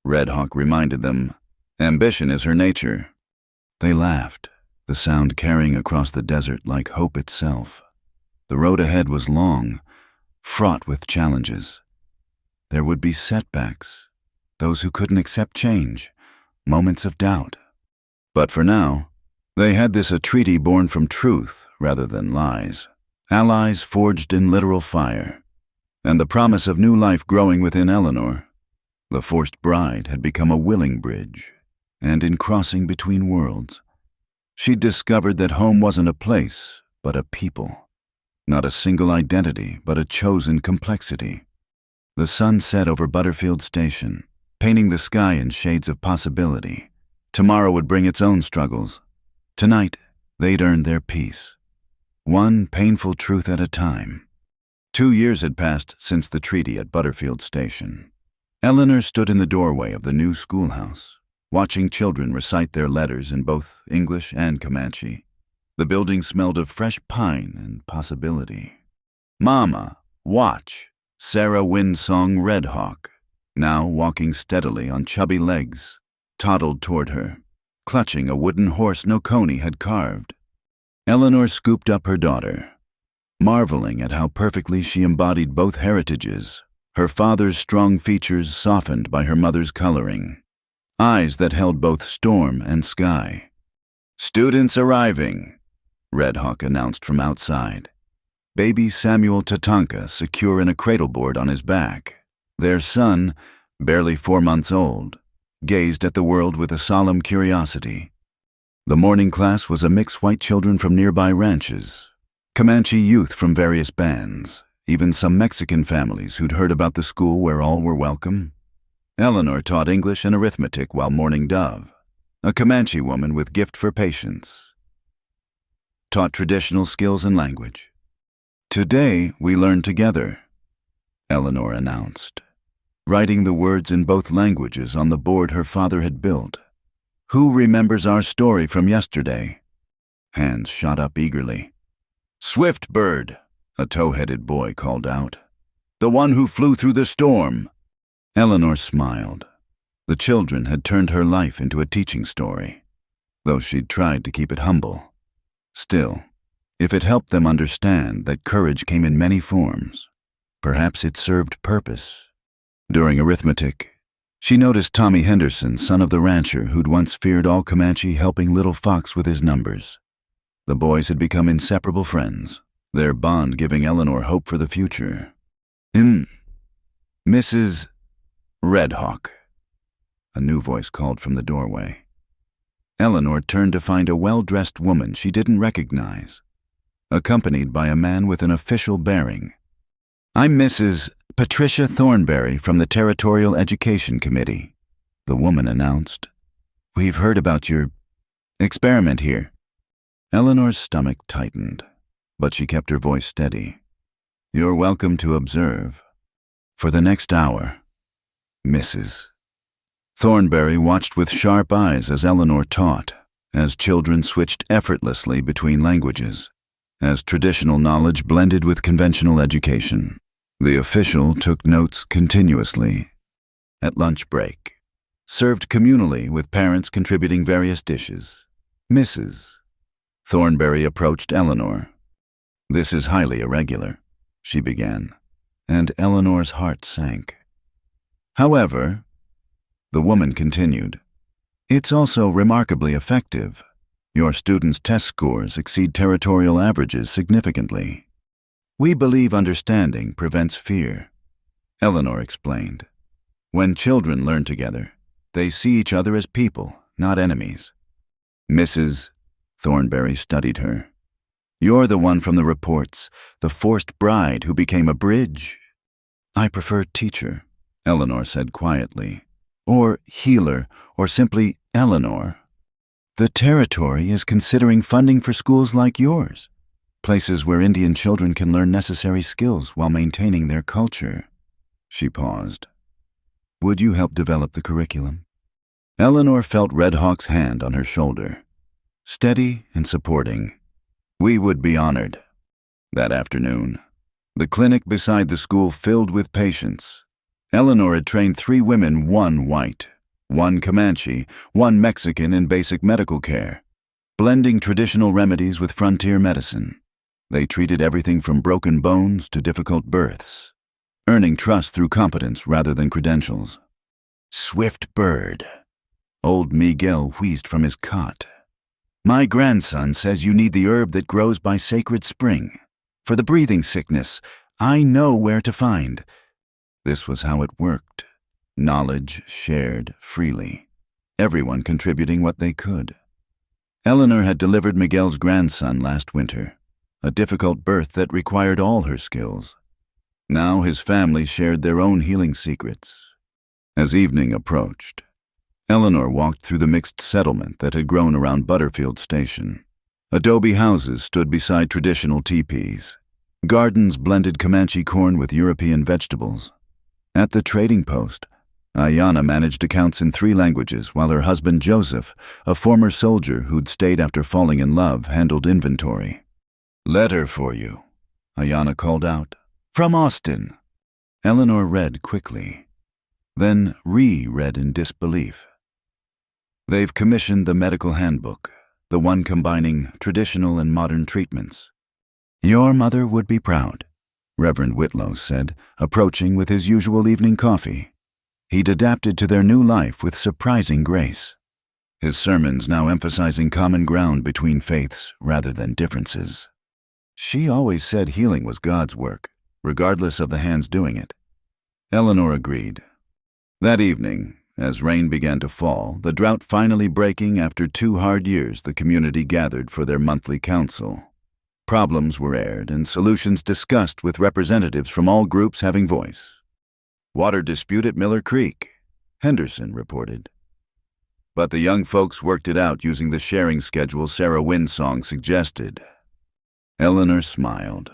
Red Hawk reminded them, "Ambition is her nature." They laughed, the sound carrying across the desert like hope itself. The road ahead was long, fraught with challenges. There would be setbacks, those who couldn't accept change, moments of doubt. But for now, they had a treaty born from truth rather than lies, allies forged in literal fire, and the promise of new life growing within Eleanor. The forced bride had become a willing bridge, and in crossing between worlds, she'd discovered that home wasn't a place, but a people. Not a single identity, but a chosen complexity. The sun set over Butterfield Station, painting the sky in shades of possibility. Tomorrow would bring its own struggles. Tonight, they'd earned their peace. One painful truth at a time. 2 years had passed since the treaty at Butterfield Station. Eleanor stood in the doorway of the new schoolhouse, watching children recite their letters in both English and Comanche. The building smelled of fresh pine and possibility. "Mama, watch," Sarah Windsong Red Hawk, now walking steadily on chubby legs, toddled toward her, clutching a wooden horse Nokoni had carved. Eleanor scooped up her daughter, marveling at how perfectly she embodied both heritages, her father's strong features softened by her mother's coloring, eyes that held both storm and sky. "Students arriving," Red Hawk announced from outside. Baby Samuel Tatanka secure in a cradleboard on his back. Their son, barely 4 months old, gazed at the world with a solemn curiosity. The morning class was a mix white children from nearby ranches, Comanche youth from various bands, even some Mexican families who'd heard about the school where all were welcome. Eleanor taught English and arithmetic while mourning Dove, a Comanche woman with gift for patience, taught traditional skills and language. "Today we learn together," Eleanor announced, writing the words in both languages on the board her father had built. "Who remembers our story from yesterday?" Hands shot up eagerly. "Swift Bird," a tow-headed boy called out. "The one who flew through the storm." Eleanor smiled. The children had turned her life into a teaching story, though she'd tried to keep it humble. Still, if it helped them understand that courage came in many forms, perhaps it served purpose. During arithmetic, she noticed Tommy Henderson, son of the rancher who'd once feared all Comanche, helping little Fox with his numbers. The boys had become inseparable friends, their bond giving Eleanor hope for the future. Mrs. Redhawk, a new voice called from the doorway. Eleanor turned to find a well-dressed woman she didn't recognize, accompanied by a man with an official bearing. "I'm Mrs. Patricia Thornberry from the Territorial Education Committee," the woman announced. "We've heard about your experiment here." Eleanor's stomach tightened, but she kept her voice steady. "You're welcome to observe. For the next hour, Mrs. Thornberry watched with sharp eyes as Eleanor taught, as children switched effortlessly between languages, as traditional knowledge blended with conventional education. The official took notes continuously. At lunch break, served communally with parents contributing various dishes. Mrs. Thornberry approached Eleanor. "This is highly irregular," she began, and Eleanor's heart sank. "However," the woman continued, "it's also remarkably effective. Your students' test scores exceed territorial averages significantly. We believe understanding prevents fear," Eleanor explained. "When children learn together, they see each other as people, not enemies." Mrs. Thornberry studied her. "You're the one from the reports, the forced bride who became a bridge." "I prefer teacher," Eleanor said quietly. "Or healer, or simply Eleanor. The territory is considering funding for schools like yours, places where Indian children can learn necessary skills while maintaining their culture." She paused. "Would you help develop the curriculum?" Eleanor felt Redhawk's hand on her shoulder, steady and supporting. "We would be honored." That afternoon, the clinic beside the school filled with patients. Eleanor had trained 3 women, 1 white, 1 Comanche, 1 Mexican in basic medical care, blending traditional remedies with frontier medicine. They treated everything from broken bones to difficult births, earning trust through competence rather than credentials. "Swift bird," old Miguel wheezed from his cot. "My grandson says you need the herb that grows by sacred spring. For the breathing sickness, I know where to find." This was how it worked. Knowledge shared freely, everyone contributing what they could. Eleanor had delivered Miguel's grandson last winter, a difficult birth that required all her skills. Now his family shared their own healing secrets. As evening approached, Eleanor walked through the mixed settlement that had grown around Butterfield Station. Adobe houses stood beside traditional teepees. Gardens blended Comanche corn with European vegetables. At the trading post, Ayanna managed accounts in 3 languages while her husband Joseph, a former soldier who'd stayed after falling in love, handled inventory. "Letter for you," Ayanna called out. "From Austin." Eleanor read quickly, then reread in disbelief. "They've commissioned the medical handbook, the one combining traditional and modern treatments. Your mother would be proud," Reverend Whitlow said, approaching with his usual evening coffee. He'd adapted to their new life with surprising grace, his sermons now emphasizing common ground between faiths rather than differences. She always said healing was God's work, regardless of the hands doing it. Eleanor agreed. That evening, as rain began to fall, the drought finally breaking after 2 hard years, the community gathered for their monthly council. Problems were aired and solutions discussed with representatives from all groups having voice. "Water dispute at Miller Creek," Henderson reported. But the young folks worked it out using the sharing schedule Sarah Winsong suggested. Eleanor smiled.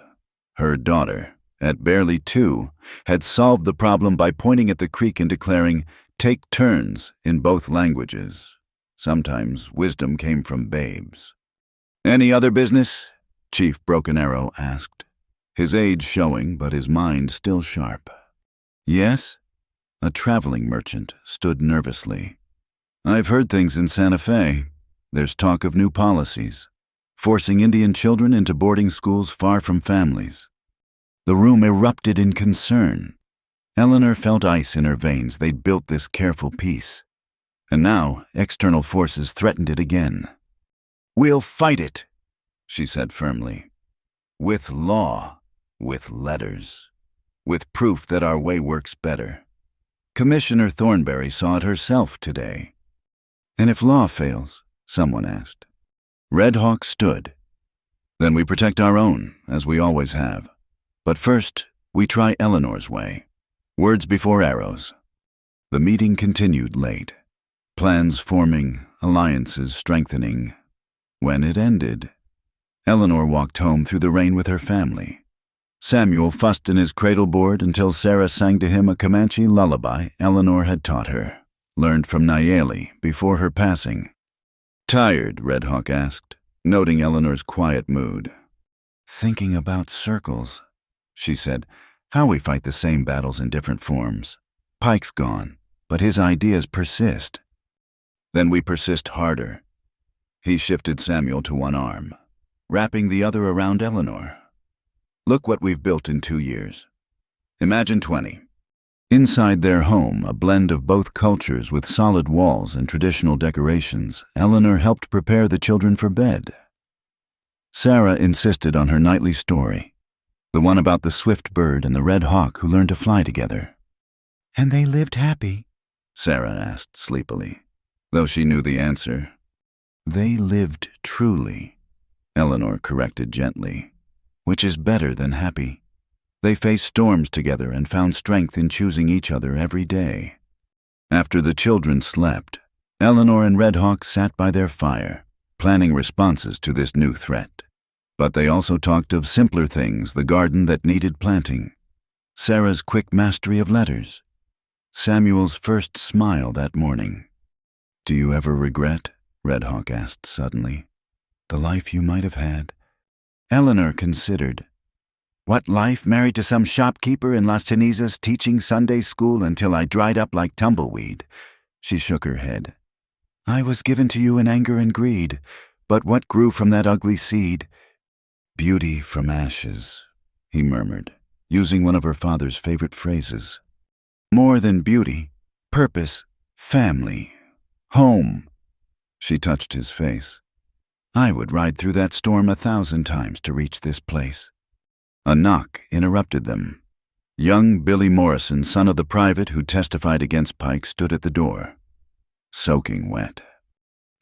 Her daughter, at barely 2, had solved the problem by pointing at the creek and declaring, "Take turns," in both languages. Sometimes wisdom came from babes. "Any other business?" Chief Broken Arrow asked, his age showing but his mind still sharp. "Yes?" A traveling merchant stood nervously. "I've heard things in Santa Fe. There's talk of new policies, forcing Indian children into boarding schools far from families." The room erupted in concern. Eleanor felt ice in her veins. They'd built this careful peace, and now external forces threatened it again. "We'll fight it," she said firmly. With law, with letters, with proof that our way works better. Commissioner Thornberry saw it herself today. And if law fails, someone asked. Red Hawk stood. Then we protect our own, as we always have. But first, we try Eleanor's way. Words before arrows. The meeting continued late. Plans forming, alliances strengthening. When it ended, Eleanor walked home through the rain with her family. Samuel fussed in his cradleboard until Sarah sang to him a Comanche lullaby Eleanor had taught her, learned from Nayeli before her passing. Tired, Red Hawk asked, noting Eleanor's quiet mood. Thinking about circles, she said, how we fight the same battles in different forms. Pike's gone, but his ideas persist. Then we persist harder. He shifted Samuel to one arm, wrapping the other around Eleanor. Look what we've built in 2 years. Imagine 20. Inside their home, a blend of both cultures with solid walls and traditional decorations, Eleanor helped prepare the children for bed. Sarah insisted on her nightly story, the one about the swift bird and the red hawk who learned to fly together. And they lived happy? Sarah asked sleepily, though she knew the answer. They lived truly, Eleanor corrected gently. Which is better than happy. They faced storms together and found strength in choosing each other every day. After the children slept, Eleanor and Red Hawk sat by their fire, planning responses to this new threat. But they also talked of simpler things, the garden that needed planting, Sarah's quick mastery of letters, Samuel's first smile that morning. Do you ever regret, Red Hawk asked suddenly, the life you might have had? Eleanor considered. What life, married to some shopkeeper in Las Cenizas, teaching Sunday school until I dried up like tumbleweed? She shook her head. I was given to you in anger and greed, but what grew from that ugly seed? Beauty from ashes, he murmured, using one of her father's favorite phrases. More than beauty, purpose, family, home. She touched his face. I would ride through that storm 1,000 times to reach this place. A knock interrupted them. Young Billy Morrison, son of the private who testified against Pike, stood at the door, soaking wet.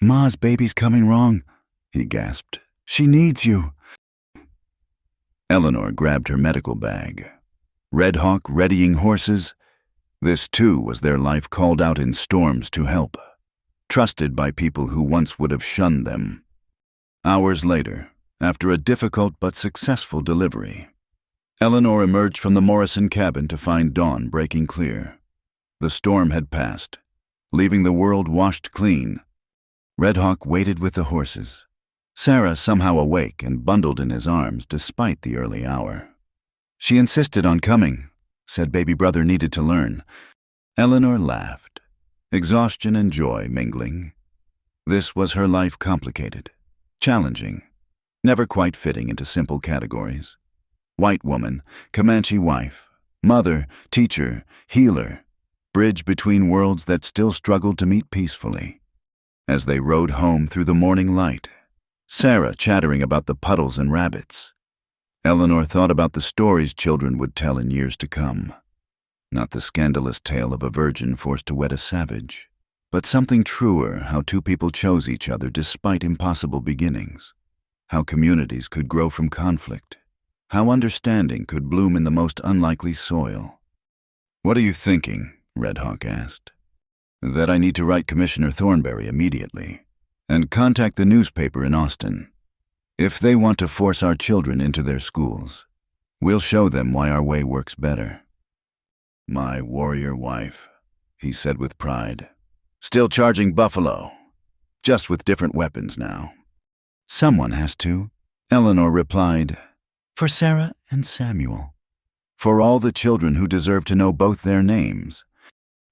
Ma's baby's coming wrong, he gasped. She needs you. Eleanor grabbed her medical bag. Red Hawk readying horses. This too was their life, called out in storms to help, trusted by people who once would have shunned them. Hours later, after a difficult but successful delivery, Eleanor emerged from the Morrison cabin to find dawn breaking clear. The storm had passed, leaving the world washed clean. Red Hawk waited with the horses, Sarah somehow awake and bundled in his arms despite the early hour. She insisted on coming, said baby brother needed to learn. Eleanor laughed, exhaustion and joy mingling. This was her life, complicated, challenging, never quite fitting into simple categories. White woman, Comanche wife, mother, teacher, healer, bridge between worlds that still struggled to meet peacefully. As they rode home through the morning light, Sarah chattering about the puddles and rabbits, Eleanor thought about the stories children would tell in years to come. Not the scandalous tale of a virgin forced to wed a savage, but something truer, how two people chose each other despite impossible beginnings, how communities could grow from conflict, how understanding could bloom in the most unlikely soil. What are you thinking? Red Hawk asked. That I need to write Commissioner Thornberry immediately, and contact the newspaper in Austin. If they want to force our children into their schools, we'll show them why our way works better. My warrior wife, he said with pride. Still charging buffalo, just with different weapons now. Someone has to, Eleanor replied, for Sarah and Samuel, for all the children who deserve to know both their names.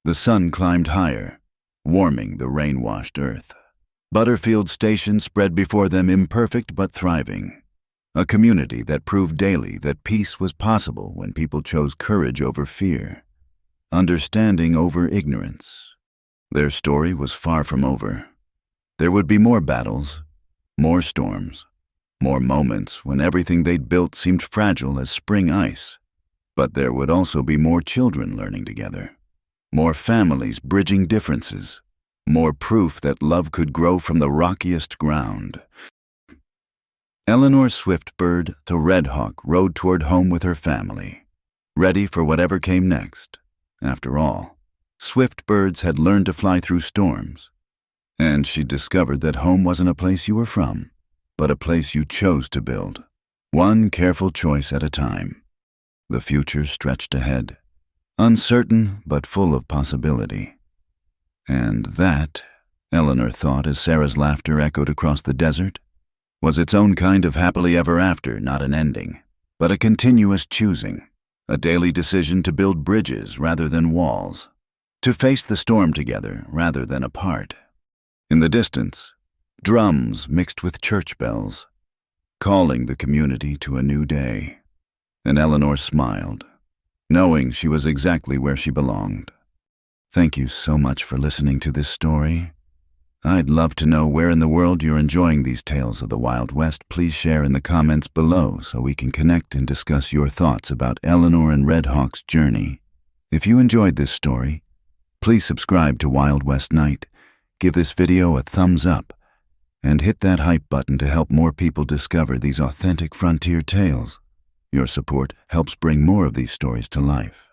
The sun climbed higher, warming the rain-washed earth. Butterfield Station spread before them, imperfect but thriving, a community that proved daily that peace was possible when people chose courage over fear, understanding over ignorance. Their story was far from over. There would be more battles, more storms, More moments when everything they'd built seemed fragile as spring ice. But there would also be more children learning together, more families bridging differences, more proof that love could grow from the rockiest ground. Eleanor Swiftbird to Red Hawk rode toward home with her family, ready for whatever came next. After all, Swiftbirds had learned to fly through storms, and she discovered that home wasn't a place you were from, but a place you chose to build, one careful choice at a time. The future stretched ahead, uncertain but full of possibility. And that, Eleanor thought as Sarah's laughter echoed across the desert, was its own kind of happily ever after, not an ending, but a continuous choosing, a daily decision to build bridges rather than walls, to face the storm together rather than apart. In the distance, drums mixed with church bells, calling the community to a new day. And Eleanor smiled, knowing she was exactly where she belonged. Thank you so much for listening to this story. I'd love to know where in the world you're enjoying these tales of the Wild West. Please share in the comments below so we can connect and discuss your thoughts about Eleanor and Red Hawk's journey. If you enjoyed this story, please subscribe to Wild West Night, give this video a thumbs up, and hit that hype button to help more people discover these authentic frontier tales. Your support helps bring more of these stories to life.